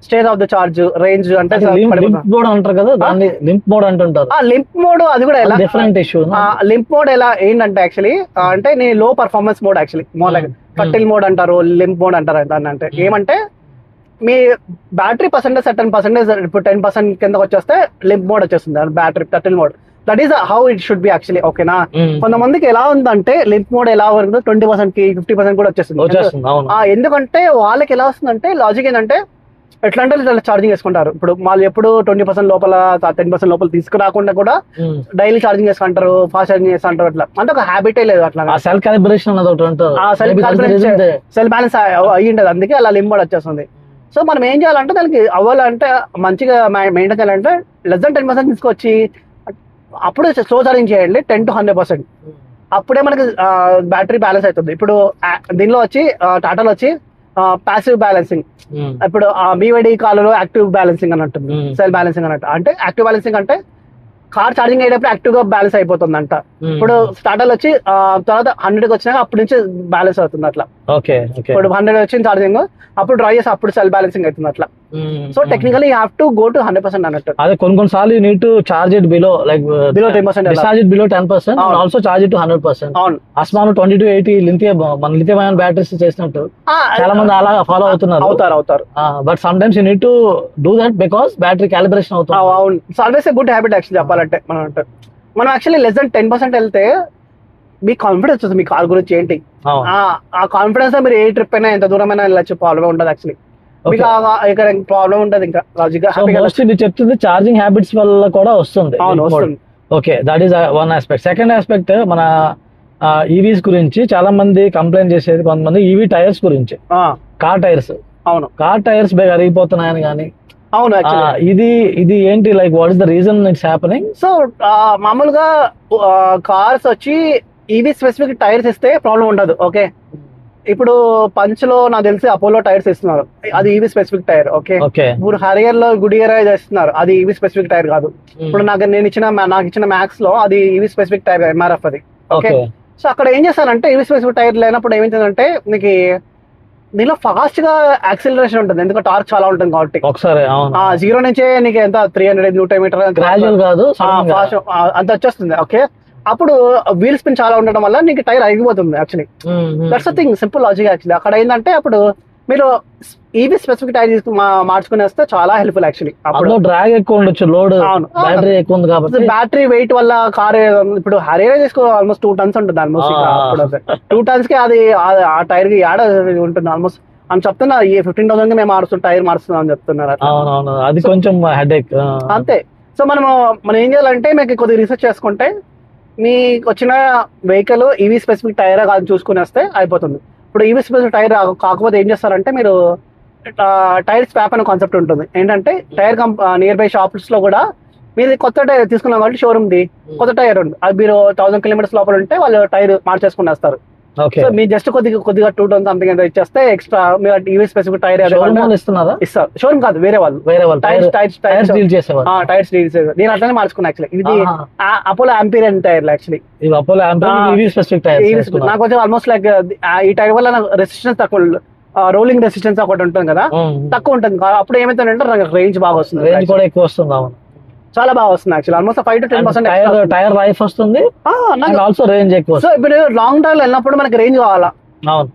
stage of the charge, range అంటే లింప్ మోడ్ అంటారు కదా, దాన్ని లింప్ మోడ్ అంటుంటారు. లింప్ మోడ్ అది కూడా ఎలా డిఫరెంట్ ఇష్యూ. లింప్ మోడ్ ఎలా ఏంటంటే యాక్చువల్లీ అంటే నీ లో performance mode actually more like turtle mode అంటారు, లింప్ మోడ్ అంటారు. దాన్ని అంటే ఏమంటే మీ బ్యాటరీ పర్సెంటేజ్ సర్టన్ పర్సెంటేజ్ ఇప్పుడు 10% కిందకి వచ్చేస్తే లింప్ మోడ్ వచ్చేస్తుంది battery turtle mode. That is how it should be actually. ఓకేనా, కొంతమందికి ఎలా ఉందంటే లింప్ మోడ్ ఎలా వరకు 20% కి 50% కూడా వచ్చేస్తుంది. ఎందుకంటే వాళ్ళకి ఎలా వస్తుందంటే లాజిక్ ఏంటంటే ఎట్లా అంటే ఛార్జింగ్ చేసుకుంటారు. ఇప్పుడు వాళ్ళు ఎప్పుడు 20% లోపల 10% లోపల తీసుకురాకుండా కూడా డైలీ ఛార్జింగ్ చేసుకుంటారు, ఫాస్ట్ ఛార్జింగ్ చేసుకుంటారు. అట్లా అంటే ఒక హ్యాబిటే లేదు అట్లా. సెల్ కాలిబ్రేషన్ సెల్ బ్యాలెన్స్ అయ్యి ఉండదు, అందుకే అలా లింప్ మోడ్ వచ్చేస్తుంది. సో మనం ఏం చేయాలంటే దానికి అవ్వాలంటే మంచిగా మెయింటైన్ చేయాలంటే లెస్ దెన్ 10% తీసుకొచ్చి అప్పుడు స్లో ఛార్జింగ్ చేయండి 10 to 100%. అప్పుడే మనకి బ్యాటరీ బ్యాలెన్స్ అవుతుంది. ఇప్పుడు దీనిలో వచ్చి టాటాలో వచ్చి ప్యాసివ్ బ్యాలెన్సింగ్, ఇప్పుడు BYD కార్లలో యాక్టివ్ బ్యాలెన్సింగ్ అని ఉంటుంది, సెల్ బ్యాలెన్సింగ్ అన్నట్టు. అంటే యాక్టివ్ బ్యాలెన్సింగ్ అంటే కార్ ఛార్జింగ్ అయ్యేటప్పుడు యాక్టివ్ గా బ్యాలెన్స్ అయిపోతుంది అంట. ఇప్పుడు స్టార్టర్లు వచ్చి తర్వాత 100కి వచ్చినాక అప్పటి నుంచి బ్యాలెన్స్ అవుతుంది అట్లా. ఇప్పుడు 100 వచ్చింది ఛార్జింగ్, అప్పుడు డ్రై చేసి అప్పుడు సెల్ బ్యాలెన్సింగ్ అవుతుంది అట్లా. So technically you have to go to 100% అన్నట్టు. అదే కొన్నిసార్లు you need to charge it below 10%, discharge it below 10% and also charge it to 100%. అవును, అస్మాన్ 20 to 80 లిథియం అయాన్ బ్యాటరీస్ చేసినట్టు చాలా మంది అలా ఫాలో అవుతారు. But some times you need to do that because battery calibration అవుతుంది. అవును, it's always a good habit actually చెప్పాలంటే. మనం యాక్చువల్లీ లెస్ దెన్ 10% వెళ్తే మీకు కాన్ఫిడెన్స్ వస్తుంది మీ కార్ గురించి ఏంటి. ఆ కాన్ఫిడెన్స్ మీరు ఏ ట్రిప్ అయినా ఎంత దూరమైనా వెళ్ళచ్చు, ప్రాబ్లం ఉండదు యాక్చువల్లీ. మీకు ఇక్కడ ప్రాబ్లం ఉండదు. ఇంకా లాజిక్ చెప్తుంది చార్జింగ్ హ్యాబిట్స్ వల్ల కూడా వస్తుంది. Okay, that is one aspect. Second aspect మన ఈవీస్ గురించి చాలా మంది కంప్లైంట్ చేసేది కొంతమంది ఈవీ టైర్స్ గురించి. కార్ టైర్స్, అవును, కార్ టైర్స్ బాగా అరిగిపోతున్నాయని. కానీ అవును, ఇది ఏంటి, like what is the reason it's happening? So మామూలుగా కార్స్ వచ్చి ఈవీ స్పెసిఫిక్ టైర్స్ ఇస్తే ప్రాబ్లం ఉండదు. ఓకే, ఇప్పుడు పంచ్ లో నాకు తెలిసి అపోలో టైర్స్ ఇస్తున్నారు, అది ఈవీ స్పెసిఫిక్ టైర్. ఓకే, ఇప్పుడు హరియర్ లో గుడియర్ ఇస్తున్నారు, అది ఈవీ స్పెసిఫిక్ టైర్ కాదు. ఇప్పుడు నాకు ఇచ్చిన మ్యాక్స్ లో అది ఈవీ స్పెసిఫిక్ టైర్, MRF అది. ఓకే, సో అక్కడ ఏం చేస్తారంటే ఈవీ స్పెసిఫిక్ టైర్ లేనప్పుడు ఏమైందంటే మీకు దీనిలో ఫాస్ట్ గా యాక్సిలరేషన్ ఉంటుంది, ఎందుకంటే టార్క్ చాలా ఉంటుంది కాబట్టి. ఒకసారి 0 నుంచే నీకు ఎంత 300 Nm కాదు ఫాస్ట్ అంత వచ్చేస్తుంది. ఓకే, అప్పుడు వీల్ స్పిన్ చాలా ఉండడం వల్ల నీకు టైర్ ఆగిపోతుంది actually. That's the thing, simple logic actually. అక్కడ ఏంటంటే అప్పుడు మీరు ఈవీ స్పెసిఫిక్ టైర్ మార్చుకుని వస్తే చాలా హెల్ప్ఫుల్ యాక్చువల్లీ. అప్పుడు డ్రాగ్ ఎక్కువ ఉండొచ్చు, లోడ్ బ్యాటరీ ఎక్కువ ఉంది కాబట్టి. బ్యాటరీ వెయిట్ వల్ల కార్ ఇప్పుడు హరియర్ తీసుకో ఆల్మోస్ట్ 2 tons ఉంటుంది ఆల్మోస్ట్. అప్పుడు 2 tons కి అది ఆ టైర్ కి యాడ్ ఉంటుంది ఆల్మోస్ట్ అని చెప్తున్నా. 15,000 కి మేము టైర్ మారుస్తున్నాం అని చెప్తున్నారు. అది కొంచెం హెడేక్ అంతే. సో మనం ఏం చేయాలంటే మీకు కొద్దిగా రీసెర్చ్ చేసుకుంటే మీకు వచ్చిన వెహికల్ ఈవీ స్పెసిఫిక్ టైర్ కాదు చూసుకుని వస్తే అయిపోతుంది. ఇప్పుడు ఈవీ స్పెసిఫిక్ టైర్ కాకపోతే ఏం చేస్తారంటే మీరు టైర్ స్వాప్ అనే కాన్సెప్ట్ ఉంటుంది. ఏంటంటే టైర్ నియర్ బై షాప్స్ లో కూడా మీరు కొత్త టైర్ తీసుకున్నాం కాబట్టి షోరూమ్ ది కొత్త టైర్ ఉంది, అది మీరు 1000 kilometers లోపల ఉంటే వాళ్ళు టైర్ మార్చేసుకుని వస్తారు. సో మీరు జస్ట్ కొద్దిగా 2 tons సంథింగ్ ఎంత ఇచ్చేస్తే ఎక్స్ట్రా మీరు ఈవీ స్పెసిఫిక్ టైర్ ఇస్తున్నారా? ఇస్తారు, షోరూమ్ కాదు, వేరే వాళ్ళు టైర్స్ డీల్ చేసేవారు. నేను అట్లానే మార్చుకున్నా యాక్చువల్లీ. ఇది అపోలో ఆంపిరియన్ టైర్ యాక్చువల్లీ. నాకు వచ్చి ఆల్మోస్ట్ లైక్ ఈ టైర్ వల్ల రెసిస్టెన్స్ తక్కువ, రోలింగ్ రెసిస్టెన్స్ ఒకటి ఉంటుంది కదా, తక్కువ ఉంటుంది. అప్పుడు ఏమైతుందంటే రేంజ్ బాగా వస్తుంది, రేంజ్ కూడా ఎక్కువ వస్తుంది. అవును, చాలా బాగా వస్తుంది actually. Almost 5 to 10% tyre life వస్తుంది, ఆల్సో రేంజ్ ఎక్కువ. సో ఇప్పుడు లాంగ్ డ్రైవ్ వెళ్ళినప్పుడు మనకి రేంజ్ కావాలా.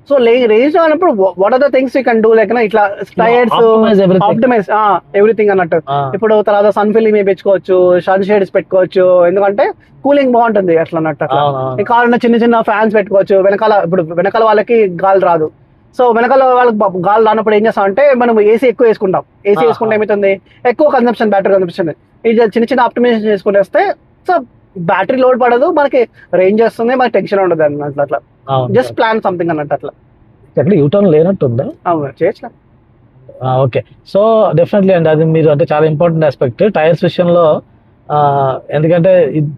సో రేంజ్ కావాలన్నప్పుడు what are the things you can do, like ఇట్లా టైర్స్ ఆప్టిమైజ్ ఎవ్రీథింగ్ అన్నట్టు. ఇప్పుడు తర్వాత సన్ ఫిల్లింగ్ పెంచుకోవచ్చు, సన్ షేడ్స్ పెట్టుకోవచ్చు, ఎందుకంటే కూలింగ్ బాగుంటుంది అట్లా అన్నట్టు. కావాలన్నా చిన్న ఫ్యాన్స్ పెట్టుకోవచ్చు. వెనకాల వాళ్ళకి గాలి రాదు, సో వెనకాల వాళ్ళకి గాలి రానప్పుడు ఏం చేస్తాం అంటే మనం ఏసీ ఎక్కువ వేసుకుంటాం. ఏసీ వేసుకుంటే ఏమవుతుంది, ఎక్కువ కన్సంప్షన్, బ్యాటరీ కన్సంప్షన్. ఇది చిన్న ఆప్టిమైజేషన్ చేసుకుని వస్తే సో బ్యాటరీ లోడ్ పడదు, మనకి రేంజ్ వస్తుంది, మనకి టెన్షన్ ఉండదు అన్నట్లు. అట్లా జస్ట్ ప్లాన్ సంథింగ్ అన్నట్టు. అట్లా ఎక్కడ యూటర్న్ లేనట్టుందా? అవును, చేయొచ్చు. ఓకే, సో డెఫినెట్లీ అండి, అది మీరు అంటే చాలా ఇంపార్టెంట్ ఆస్పెక్ట్ టైర్స్ విషయంలో. ఎందుకంటే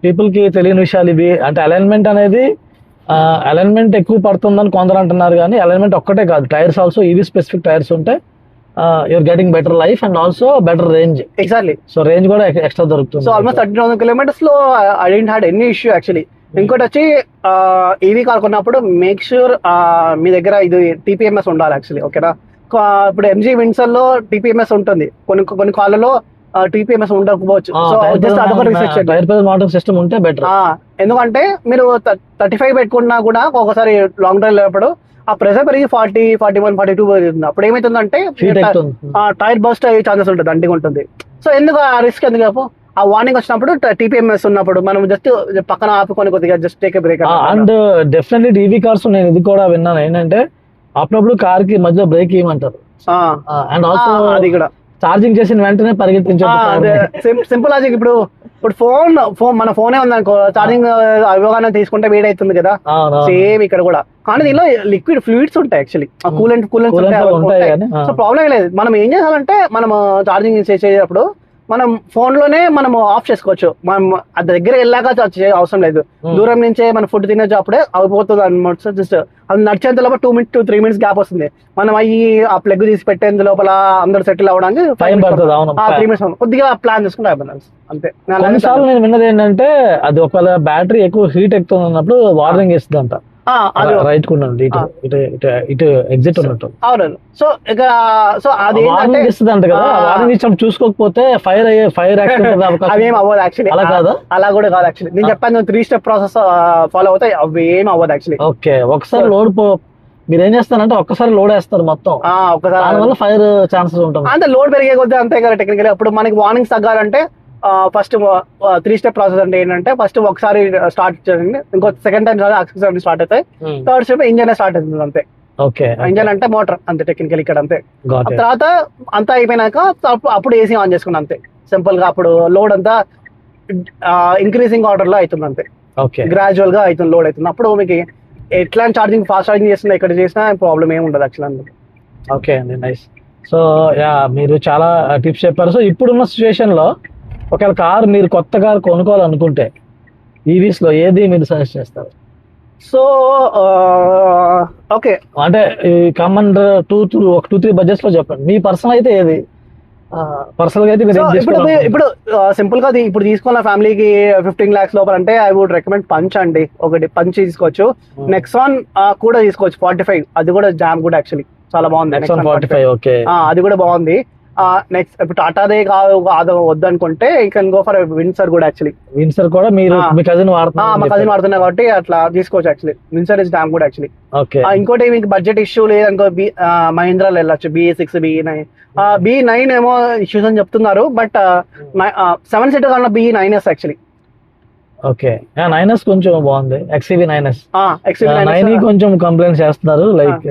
పీపుల్ కి తెలియని విషయాలు ఇవి. అంటే అలైన్మెంట్ అనేది అలైన్మెంట్ ఎక్కువ పడుతుందని కొందరు అంటున్నారు, కానీ అలైన్మెంట్ ఒక్కటే కాదు, tyres also EV specific tyres ఉంటే you're getting better life and also better range. Exactly. So range కూడా ఎక్స్ట్రా దొరుకుతుంది. సో ఆల్మోస్ట్ 30,000 kilometers లో I don't had any issue actually. ఇంకోటి వచ్చి ఈవీ కార్ కొన్నప్పుడు మేక్ ష్యూర్ మీ దగ్గర ఇది TPMS ఉండాలి యాక్చువల్లీ. ఓకేనా, ఇప్పుడు MG విన్సర్ లో TPMS ఉంటుంది, కొన్ని కార్లలో TPMS ఉండకపోవచ్చు. సో జస్ట్ అదొక రీసెర్చ్ మోటార్ సిస్టమ్ ఉంటే బెటర్. ఎందుకంటే మీరు 35 పెట్టుకున్నా కూడా ఒకసారి లాంగ్ డ్రైవ్ వెళ్ళినప్పుడు ఆ ప్రెషర్ పెరిగి 40, 41, 42 పెరుగుతుంది. అప్పుడు ఏమైతుందంటే హీట్ ఎక్కుతుంది. టైర్ బస్ట్ అయ్యే ఛాన్సెస్ ఉంటుంది, అంటిగా ఉంటుంది. సో ఎందుకు ఆ రిస్క్ ఎందుకు చెప్పు? ఆ వార్నింగ్ వచ్చినప్పుడు టీపీఎంఎస్ ఉన్నప్పుడు మనం జస్ట్ పక్కన ఆపుకొని కొద్దిగా just take break. And definitely EV cars నేను ఇది కూడా విన్నాను ఏంటంటే అప్పుడప్పుడు కార్ కి మధ్య బ్రేక్ ఇవ్వమంటారు. అండ్ ఆల్సో అది కూడా ఛార్జింగ్ చేసిన వెంటనే పరిగెత్తించారు. Simple logic. ఇప్పుడు ఫోన్ మన ఫోనే ఉందనుకో, ఛార్జింగ్ అవగాహన తీసుకుంటే వేడవుతుంది కదా, సేమ్ ఇక్కడ కూడా. కానీ దీనిలో లిక్విడ్ ఫ్లూయిడ్స్ ఉంటాయి యాక్చువల్లీ, కూలెంట్ ఉంటాయి. సో ప్రాబ్లం లేదు. మనం ఏం చేయాలంటే మనం ఛార్జింగ్ చేసేటప్పుడు మనం ఫోన్ లోనే మనం ఆఫ్ చేసుకోవచ్చు. మనం అది దగ్గర వెళ్ళాక అవసరం లేదు, దూరం నుంచే మన ఫుడ్ తినచ్చు, అప్పుడే అయిపోతుంది అనమాట. జస్ట్ అది నడిచేంత లోపల 2 to 3 minutes గ్యాప్ వస్తుంది. మనం ఆ ప్లగ్ తీసి పెట్టేంత లోపల అందరూ సెటిల్ అవ్వడానికి 3 minutes కొద్దిగా ప్లాన్ చేసుకుంటే అయిపోతుంది అంతే. కొన్నిసార్లు నేను విన్నది ఏంటంటే అది ఒకవేళ బ్యాటరీ ఎక్కువ హీట్ ఎక్కుతుంది అన్నప్పుడు వార్నింగ్ ఇస్తుంది అంట. రైట్ కున్నాండి, ఇటు ఎగ్జిట్ ఉన్నట్టు. అవును. సో ఇక అది వార్నింగ్ ఇస్తుంది అంట కదా, వార్నింగ్ ఇచ్చినప్పుడు చూసుకోకపోతే ఫైర్ యాక్సిడెంట్ అవేం అవ్వదు యాక్చువల్లీ. అలా కాదా? అలా కూడా కాదు యాక్చువల్లీ. నేను చెప్పాను 3 step ప్రాసెస్ ఫాలో అవుతాయి, అవి ఏం అవ్వదు యాక్చువల్లీ. ఓకే, ఒకసారి లోడ్ మీరు ఏం చేస్తారంటే ఒక్కసారి లోడ్ వేస్తారు మొత్తం, ఒకసారి దానివల్ల ఫైర్ ఛాన్సెస్ ఉంటుంది. అంతే, లోడ్ పెరిగే కొద్ది అంతే కదా టెక్నికల్. అప్పుడు మనకి వార్నింగ్స్ తగ్గాలంటే ఫస్ట్ 3 step ప్రాసెస్ అంటే ఏంటంటే ఫస్ట్ ఒకసారి స్టార్ట్ చేయండి, ఇంకో సెకండ్ టైం యాక్సిడెంట్ స్టార్ట్ అవుతాయి, థర్డ్ స్టెప్ ఇంజన్ స్టార్ట్ అవుతుంది అంతే. ఓకే, ఇంజన్ అంటే మోటార్ అంతే టెక్నికల్ ఇక్కడ అంతే. తర్వాత అంతా అయిపోయినాక అప్పుడు ఏసీ ఆన్ చేసుకున్నాం అంతే సింపుల్ గా. అప్పుడు లోడ్ అంతా ఇంక్రీజింగ్ ఆర్డర్ లో అవుతుంది అంతే, గ్రాడ్యువల్ గా అవుతుంది లోడ్ అవుతుంది. అప్పుడు మీకు ఎట్లా ఛార్జింగ్ ఫాస్ట్ ఛార్జింగ్ చేస్తున్నా ఇక్కడ చేసినా ప్రాబ్లం ఏమి ఉండదు యాక్చువల్. ఓకే అండి, నైస్. సో యా, మీరు చాలా టిప్స్ చెప్పారు. సో ఇప్పుడున్న సిచ్యువేషన్ లో ఒకవేళ కార్ మీరు కొత్త కార్ కొనుక్కోవాలనుకుంటే ఈవీస్ లో ఏది మీరు సజెస్ట్ చేస్తారు? సో ఓకే, అంటే కామన్ 2-3 బడ్జెట్స్ లో చెప్పండి. మీ పర్సనల్ అయితే ఏది పర్సనల్ గా అయితే ఇప్పుడు సింపుల్ గా ఇప్పుడు తీసుకున్న ఫ్యామిలీకి 15 lakhs లోపల అంటే ఐ వుడ్ రికమెండ్ పంచ్ అండి. ఒకటి పంచ్ తీసుకోవచ్చు, నెక్సాన్ కూడా తీసుకోవచ్చు 45, అది కూడా జామ్ కూడా యాక్చువల్లీ చాలా బాగుంది. నెక్సాన్ 45, ఓకే, అది కూడా బాగుంది. నెక్స్ట్ ఇప్పుడు టాటాదే కాదు వద్దనుకుంటే you can go for Windsor కూడా యాక్చువల్లీ. విన్సర్ కూడా మీరు మీ కజిన్ మా కజిన్ వాడుతున్నా కాబట్టి అట్లా తీసుకోవచ్చు యాక్చువల్లీ. విన్సర్ ఇస్ డామ్ కూడా యాక్చువల్లీ. ఇంకోటి మీకు బడ్జెట్ ఇష్యూ లేదనుకో మహీంద్రాలో వెళ్ళొచ్చు, BE6, BE9. BE9 ఏమో ఇష్యూస్ అని చెప్తున్నారు, బట్ 7 seater కన్నా BE9S యాక్చువల్లీ. ఓకే, 9S కొంచెం బాగుంది. XEV 9S, XEV 9 కొంచెం కంప్లైంట్ చేస్తున్నారు, లైక్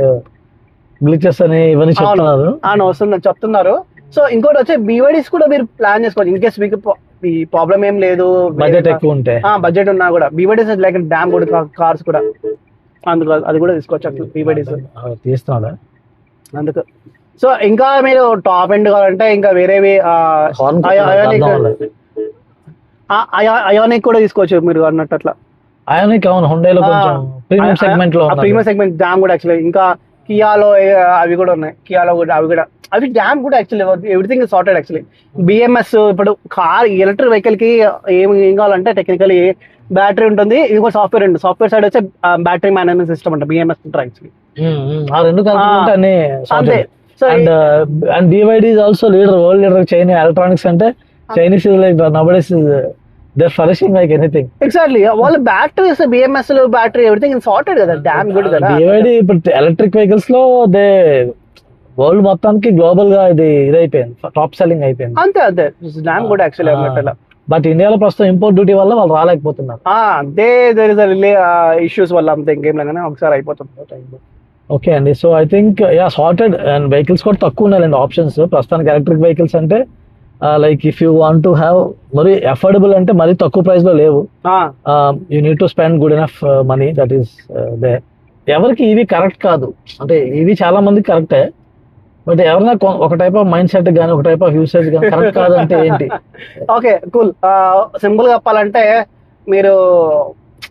గ్లిచెస్ అని ఇవన్నీ చెప్తున్నారు. వస్తుంది చెప్తున్నారు. సో ఇంకోటి వచ్చి BYDs కూడా మీరు ప్లాన్ చేసుకోవచ్చు ఇన్ కేస్ మీకు ఈ ప్రాబ్లం ఏం లేదు, బడ్జెట్ ఎక్కువ ఉంటే. బడ్జెట్ ఉన్నా కూడా BYDs like damn good cars కూడా, అందుకు అది కూడా తీసుకోవచ్చు BYDs తీస్తున్నాడా అందుకు. సో ఇంకా మీరు టాప్ ఎండ్ కావాలంటే ఇంకా వేరేవి అయానిక్ కూడా తీసుకోవచ్చు మీరు అన్నట్టు అట్లా. అయానిక్ అవును, హుండైలో కొంచెం ప్రీమియం సెగ్మెంట్ లో, ప్రీమియం సెగ్మెంట్ డామ్ కూడా యాక్చువల్లీ. ఇంకా కియాలో అవి కూడా ఉన్నాయి, కియాలో కూడా అవి డామ్ కూడా actually everything is sorted actually. BMS ఇప్పుడు కార్ ఎలక్ట్రిక్ వెహికల్ కి ఏం కావాలంటే టెక్నికల్లీ బ్యాటరీ ఉంటుంది, ఇది కూడా సాఫ్ట్వేర్ ఉంటుంది. సాఫ్ట్వేర్ సైడ్ వచ్చే బ్యాటరీ మేనేజ్మెంట్ సిస్టమ్ ఉంటుంది, BMS ఉంటుంది యాక్చువల్లీ. ఆ రెండు కలుపుకుంటే అంతే. And BYD is also leader, world leader China electronics అంటే Chinese is like nowadays is they're flourishing like anything. Exactly, వాళ్ళ బ్యాటరీస్ BMS లో బ్యాటరీ ఎవ్రీథింగ్ ఇస్ సార్టెడ్ కదా, డామ్ గుడ్ కదా. BYD ఇప్పుడు ఎలక్ట్రిక్ వెహికల్స్ లో దే వరల్డ్ మొత్తానికి global గా ఇదైపోయింది, టాప్ సెల్లింగ్ అయిపోయింది. అంతే డామ్ గుడ్ యాక్చువల్లీ అన్నట్టు. బట్ ఇండియాలో ప్రస్తుతం ఇంపోర్ట్ డ్యూటీ వల్ల వాళ్ళు రాలేకపోతున్నారు. అంతే, దేర్ ఇస్ ఇష్యూస్ వల్ల అంతే, ఇంకేం లేదని ఒకసారి అయిపోతుంది. ఓకే అండి, so I think yeah sorted. And vehicles కూడా తక్కువ ఉన్నాయండి ఆప్షన్స్ ప్రస్తుతానికి. ఎలక్ట్రిక్ వెహికల్స్ అంటే like if you want to have మరీ అఫోర్డబుల్ అంటే మరీ తక్కువ ప్రైస్ లో లేవు. You need to spend good enough money, that is there. ఎవరికి ఈవీ కరెక్ట్ కాదు అంటే ఈవీ చాలా మందికి కరెక్టే, బట్ ఎవరైనా ఒక టైప్ ఆఫ్ మైండ్ సెట్ గానీ ఒక టైప్ ఆఫ్ యూసేజ్ గానీ కరెక్ట్ కాదు అంటే ఏంటి? Okay, cool. సింపుల్ గా చెప్పాలంటే మీరు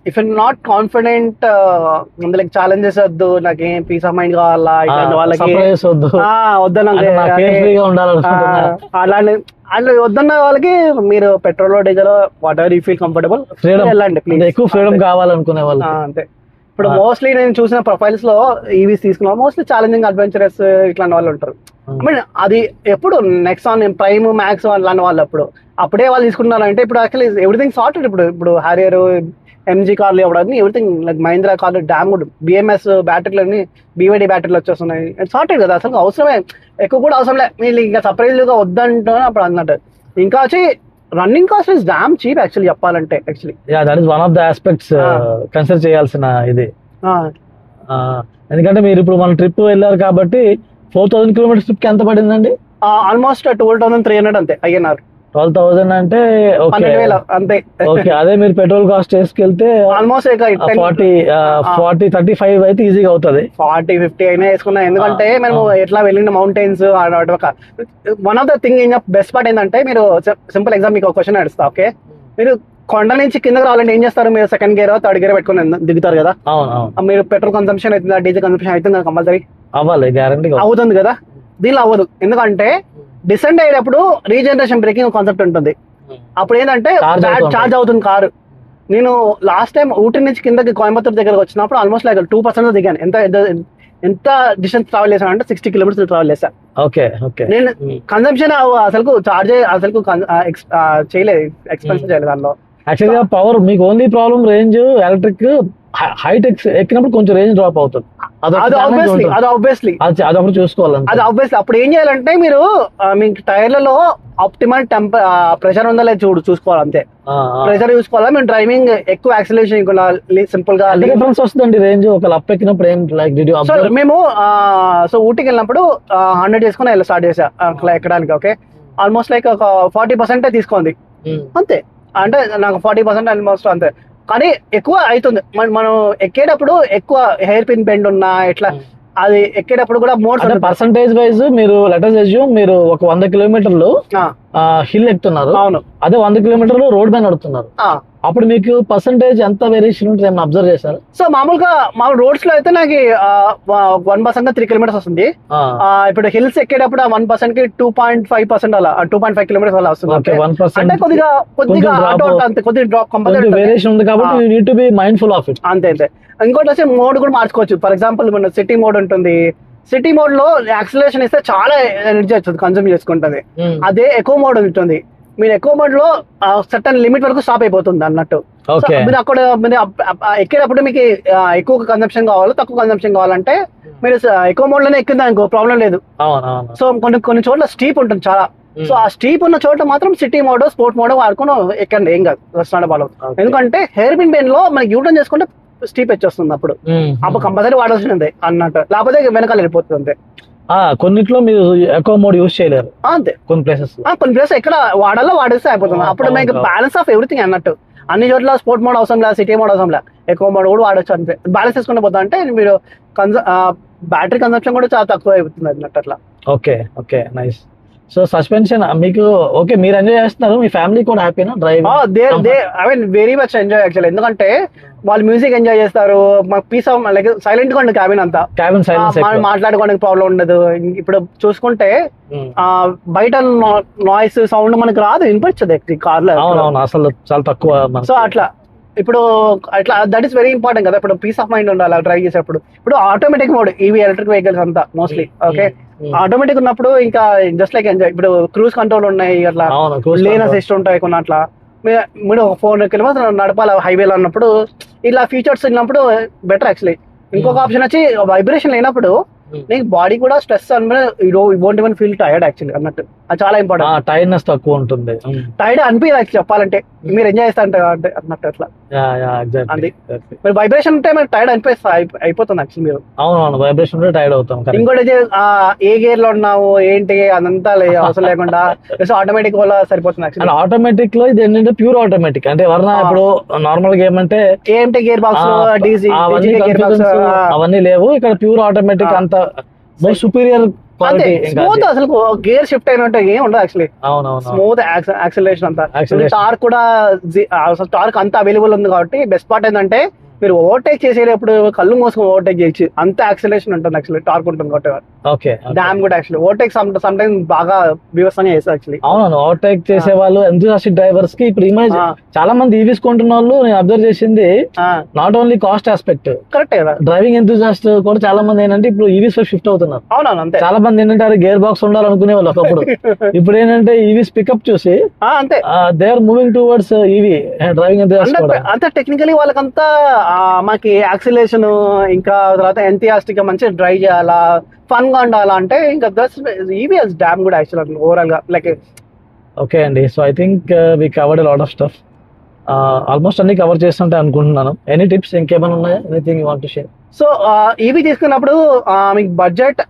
if you not confident, like challenges వద్దు, నాకు ఏం పీస్ ఆఫ్ మైండ్ కావాలా, వాళ్ళకి అలాంటి అట్లా వద్దన్న వాళ్ళకి మీరు petrol diesel what ever you feel comfortable వెళ్ళండి ప్లీజ్. ఎక్కువ ఫ్రీడమ్ కావాలనుకునే వాళ్ళు అంతే. ఇప్పుడు మోస్ట్లీ నేను చూసిన ప్రొఫైల్స్ లో ఈవీస్ తీసుకున్నా మోస్ట్లీ ఛాలెంజింగ్ అడ్వెంచరస్ ఇట్లాంటి వాళ్ళు ఉంటారు. ఐ మీన్ అది ఎప్పుడు నెక్సాన్ ప్రైమ్ మ్యాక్స్ అలాంటి వాళ్ళు అప్పుడే వాళ్ళు తీసుకున్నారంటే ఇప్పుడు యాక్చువల్లీ ఎవ్రీథింగ్ సార్టెడ్. ఇప్పుడు హ్యారియర్ ఎంజీ కార్లు ఇవ్వడానికి ఎవ్రీథింగ్ లైక్ మహీంద్రా కార్లు డామ్ గుడ్ బిఎంఎస్ బ్యాటరీలన్నీ బీవైడి బ్యాటరీలు వచ్చేస్తున్నాయి. ఇట్స్ సార్టెడ్ కదా, అసలు అవసరమే ఎక్కువ కూడా అవసరం లేదు. మీరు ఇంకా సర్ప్రైజ్గా వద్దంటే అప్పుడు అన్నట్టు. ఇంకా వచ్చి running cost is damn cheap actually చెప్పాలంటే. Actually that is one of the aspects consider చేయాల్సిన ఇది. ఎందుకంటే మీరు ఇప్పుడు మన ట్రిప్ వెళ్ళారు కాబట్టి 4000 కిలోమీటర్స్ ట్రిప్ కి ఎంత పడిందండి? ఆల్మోస్ట్ 12,300 అంతే INR. 12,000 అంటే 12,000 అంతే. ఓకే, అదే మీరు పెట్రోల్ కాస్ట్ వేసుకెళ్తే ఆల్మోస్ట్ 40-35 అయితే ఈజీగా అవుతుంది. 40-50 అయినా వేసుకున్నాం. ఎందుకంటే మేము ఎట్లా వెళ్ళిన mountains one of the thing best part ఏంటంటే, మీరు సింపుల్ ఎగ్జామ్ మీకు ఒక క్వశ్చన్ అడుస్తా. ఓకే, మీరు కొండ నుంచి కిందకి రావాలంటే ఏం చేస్తారు? మీరు సెకండ్ గేర్ థర్డ్ గేర్ పెట్టుకుని దిగుతారు కదా. మీరు పెట్రోల్ కన్సంప్షన్ అవుతుందా, డీజిల్ కన్సంప్షన్ అవుతుంది కంపల్సరీ అవ్వాలి, గ్యారంటీ అవుతుంది కదా. దీనిలో అవ్వదు, ఎందుకంటే డిసెండ్ అయ్యేటప్పుడు రీజనరేషన్ బ్రేకింగ్ కాన్సెప్ట్ ఉంటుంది. అప్పుడు ఏంటంటే చార్జ్ అవుతుంది కారు. నేను లాస్ట్ టైం ఊటీ నుంచి కిందకి కోయంబత్తూర్ దగ్గరకు వచ్చినప్పుడు ఆల్మోస్ట్ లైక్ 2% దిగాను. ఎంత డిస్టెన్స్ ట్రావెల్ చేశాను అంటే 60 కిలోమీటర్స్ ట్రావెల్ చేశాను. ఓకే ఓకే, నేను కన్సంప్షన్ అసలు చార్జ్ అసలు చేయలేదు, ఎక్స్పెన్సివ్ చేయలేదు దానిలో. యాక్చువల్గా పవర్ మీకు only problem range. Electric height ఎక్కినప్పుడు కొంచెం రేంజ్ డ్రాప్ అవుతుంది. అది ఆబ్వియస్లీ అదొకటి చూసుకోవాలి. అది ఆబ్వియస్లీ అప్పుడు ఏం చేయాలంటే మీరు మీకు టైర్లలో ఆప్టిమల్ ప్రెషర్ ఉందా లేదు చూసుకోవాలి అంతే. ప్రెషర్ చూసుకోవాలా. మేము డ్రైవింగ్ ఎక్కువ యాక్సిలరేషన్ సింపుల్ గా డిఫరెన్స్ వస్తుందండి రేంజ్. ఒక అప్ ఎక్కినప్పుడు ఏం లైక్ మేము ఊటీకి వెళ్ళినప్పుడు 100 చేసుకుని స్టార్ట్ చేసా ఎక్కడానికి. ఓకే, ఆల్మోస్ట్ లైక్ ఒక 40% తీసుకోండి అంతే. అంటే నాకు 40% ఆల్మోస్ట్ అంతే. కానీ ఎక్కువ అవుతుంది. మనం ఎక్కేటప్పుడు ఎక్కువ హెయిర్ పిన్ బెండ్ ఉన్నా ఎట్లా అది ఎక్కేటప్పుడు కూడా మోడ్స్ పర్సంటేజ్ వైజ్ మీరు లెటర్స్ అజ్యూమ్ మీరు ఒక 100 కిలోమీటర్లు హిల్ ఎక్కుతున్నారు. అవును, అదే 100 కిలోమీటర్లు రోడ్ మీద నడుపుతున్నారు. అప్పుడు మీకు పర్సంటేజ్ ఎంత వేరియేషన్ ఉంటుంది ఏమైనా అబ్జర్వ్ చేశారు? సో మామూలుగా రోడ్స్ లో అయితే నాకు 1% 3 కిలోమీటర్స్ వస్తుంది. ఇప్పుడు హిల్స్ ఎక్కేటప్పుడు 1% కి 2.5% అలా 2.5 కిలోమీటర్స్ అలా వస్తుంది. అంటే కొద్దిగా కొద్దిగా డ్రాప్ కంపల్సరీ వేరియేషన్ ఉంది కాబట్టి you need to B mindful of it. అంతే అంతే. ఇంకోటి వచ్చి మోడ్ కూడా మార్చుకోవచ్చు. ఫర్ ఎగ్జాంపుల్ మన సిటీ మోడ్ ఉంటుంది. సిటీ మోడ్ లో యాక్సిలరేషన్ ఇస్తే చాలా ఎనర్జీ వస్తుంది, కన్సూమ్ చేసుకుంటుంది. అదే ఎక్కువ మోడ్ ఉంటుంది. మీరు ఎక్కువ మోడ్ లో సర్టన్ లిమిట్ వరకు స్టాప్ అయిపోతుంది అన్నట్టు. మీరు అక్కడ ఎక్కేటప్పుడు మీకు ఎక్కువ కన్సంప్షన్ కావాలి, తక్కువ కన్సంప్షన్ కావాలంటే మీరు ఎక్కువ మోడ్ లోనే ఎక్కిందా ఇంకో ప్రాబ్లం లేదు. సో కొన్ని చోట్ల స్టీప్ ఉంటుంది చాలా. సో ఆ స్టీప్ ఉన్న చోట మాత్రం సిటీ మోడ్ స్పోర్ట్ మోడ్ వాడుకుని ఎక్కండి, ఏం కాదు, ప్రాబ్లం. ఎందుకంటే హెయిర్ పిన్ బెండ్ లో మనకి యూటర్న్ చేసుకుంటే స్టీప్ వచ్చేస్తుంది. అప్పుడు కంపల్సరీ వాడాల్సిందే అన్నట్టు, లేకపోతే వెనకాల వెళ్ళిపోతుంది అంతే. కొన్నిట్లో మీరు ఎక్కువ మోడ్ యూజ్ చేయలేరు అంతే. కొన్ని ప్లేసెస్ ఎక్కడ వాడాలో వాడేస్తే అయిపోతుంది. అప్పుడు మీకు బ్యాలెన్స్ ఆఫ్ ఎవ్రీథింగ్ అన్నట్టు. అన్ని చోట్ల స్పోర్ట్ మోడ్ అవసరం లేదు, సిటీ మోడ్ అవసరం లేదు, ఎక్కువ మోడ్ కూడా వాడచ్చు అంతే. బ్యాలెన్స్ చేసుకుంటే పోతా అంటే మీరు బ్యాటరీ కన్సంప్షన్ కూడా చాలా తక్కువ అయిపోతుంది అన్నట్టు అట్లా. Okay okay, nice. So suspension మీకు ఓకే, మీరు ఎంజాయ్ చేస్తున్నారు, మీ ఫ్యామిలీ కూడా హ్యాపీనా drive? I mean very much enjoy actually. ఎందుకంటే వాళ్ళు మ్యూజిక్ ఎంజాయ్ చేస్తారు, మాకు పీస్ ఆఫ్ లైక్ సైలెంట్ గా ఉంది క్యాబిన్ అంతా. మాట్లాడుకోవడానికి ప్రాబ్లం ఉండదు. ఇప్పుడు చూసుకుంటే బయట నాయిస్ సౌండ్ మనకు రాదు, వినిపించదు కార్ లో అసలు చాలా తక్కువ. సో అట్లా ఇప్పుడు అట్లా దట్ ఈస్ వెరీ ఇంపార్టెంట్ కదా. ఇప్పుడు పీస్ ఆఫ్ మైండ్ ఉండాలి డ్రైవ్ చేసేటప్పుడు. ఇప్పుడు automatic mode EV electric vehicles అంతా మోస్ట్లీ ఓకే ఆటోమేటిక్ ఉన్నప్పుడు ఇంకా జస్ట్ లైక్ ఎంజాయ్. ఇప్పుడు క్రూజ్ కంట్రోల్ ఉన్నాయి, అట్లా లేన్ అసిస్ట్ ఉంటాయి కొన్ని. అట్లా మీరు 400 కిలోమీటర్స్ నడపాలి హైవేలో అన్నప్పుడు ఇలా ఫీచర్స్ ఉన్నప్పుడు బెటర్ యాక్చువల్లీ. ఇంకొక ఆప్షన్ వచ్చి వైబ్రేషన్ లేనప్పుడు నీకు బాడీ కూడా stress won't even feel tired actually అన్నట్టు. అది చాలా ఇంపార్టెంట్. టైర్డ్నెస్ తక్కువ ఉంటుంది, టైర్డ్ అనిపించదు చెప్పాలంటే. మీరు ఎంజాయ్ చేస్తా అంటే అన్నట్టు అట్లా. అది మీరు వైబ్రేషన్ ఉంటే మీరు టైర్డ్ అయిపోతుంది యాక్చువల్లీ. మీరు అవునవును, వైబ్రేషన్ ఉంటే టైర్డ్ అవుతాం. ఇంకోటి ఏ గేర్ లో ఉన్నావు ఏంటి అదంతా అవసరం లేకుండా ఆటోమేటిక్ వల్ల సరిపోతుంది యాక్చువల్లీ. ఆటోమేటిక్ లో ఇది ఏంటంటే ప్యూర్ ఆటోమేటిక్. అంటే ఎవరన్నా ఇప్పుడు నార్మల్ గా ఏమంటే ఏమిటి గేర్ బాక్స్ గేర్ బాక్స్ అవన్నీ లేవు. ఇక్కడ ప్యూర్ ఆటోమేటిక్ అంత సుపీరియర్ స్మూత్. అసలు గేర్ షిఫ్ట్ అయినట్టు ఏం ఉండదు యాక్చువల్లీ. స్మూత్ యాక్సిలరేషన్ అంతా. టార్క్ కూడా టార్క్ అంతా అవైలబుల్ ఉంది కాబట్టి బెస్ట్ పార్ట్ ఏంటంటే మీరు ఓవర్టేక్ చేసేటప్పుడు కళ్ళు మూసుకొని ఓవర్టేక్ చేయొచ్చు, అంత యాక్సిలరేషన్ ఉంటుంది యాక్చువల్లీ, టార్క్ ఉంటుంది కాబట్టి. Okay damn good actually. Overtake some time బాగా బీభత్సంగా చేస్తారు యాక్చువల్లీ. అవును, ఓవర్టేక్ చేసే వాళ్ళు ఎంతూసియాస్టిక్ డ్రైవర్స్ కి ఇప్పుడు ఇమేజ్ చాలా మంది ఈవీస్ కొంటున్న వాళ్ళు నేను అబ్జర్వ్ చేసింది not only cost aspect, correct కదా, డ్రైవింగ్ ఎంతూసియాస్ట్ కూడా చాలా మంది ఏంటంటే ఇప్పుడు ఈవీస్ లో షిఫ్ట్ అవుతున్నారు. అవునవును అంతే. చాలా మంది ఏంటంటే గేర్ బాక్స్ ఉండాలనుకునే వాళ్ళు ఒకప్పుడు, ఇప్పుడు ఏంటంటే ఈవీస్ పికప్ చూసి అంతే they are moving towards EV driving enthusiast కూడా. అంతే టెక్నికలీ వాళ్ళకంతా మనకి యాక్సిలేషన్ ఇంకా తర్వాత ఎంతయాస్టిక్ గా మంచిగా డ్రైవ్ చేయాలా, ఫన్ గా ఉండాలా అంటే ఇంకా EV has damn good actual overall గా లైక్. ఓకే అండి, so I think we covered lot of stuff, almost అన్ని కవర్ చేస్తుంటే అనుకుంటున్నాను. ఎనీ టిప్స్ ఇంకేమైనా ఉన్నాయా, anything you want to share? So EV తీసుకున్నప్పుడు మీకు బడ్జెట్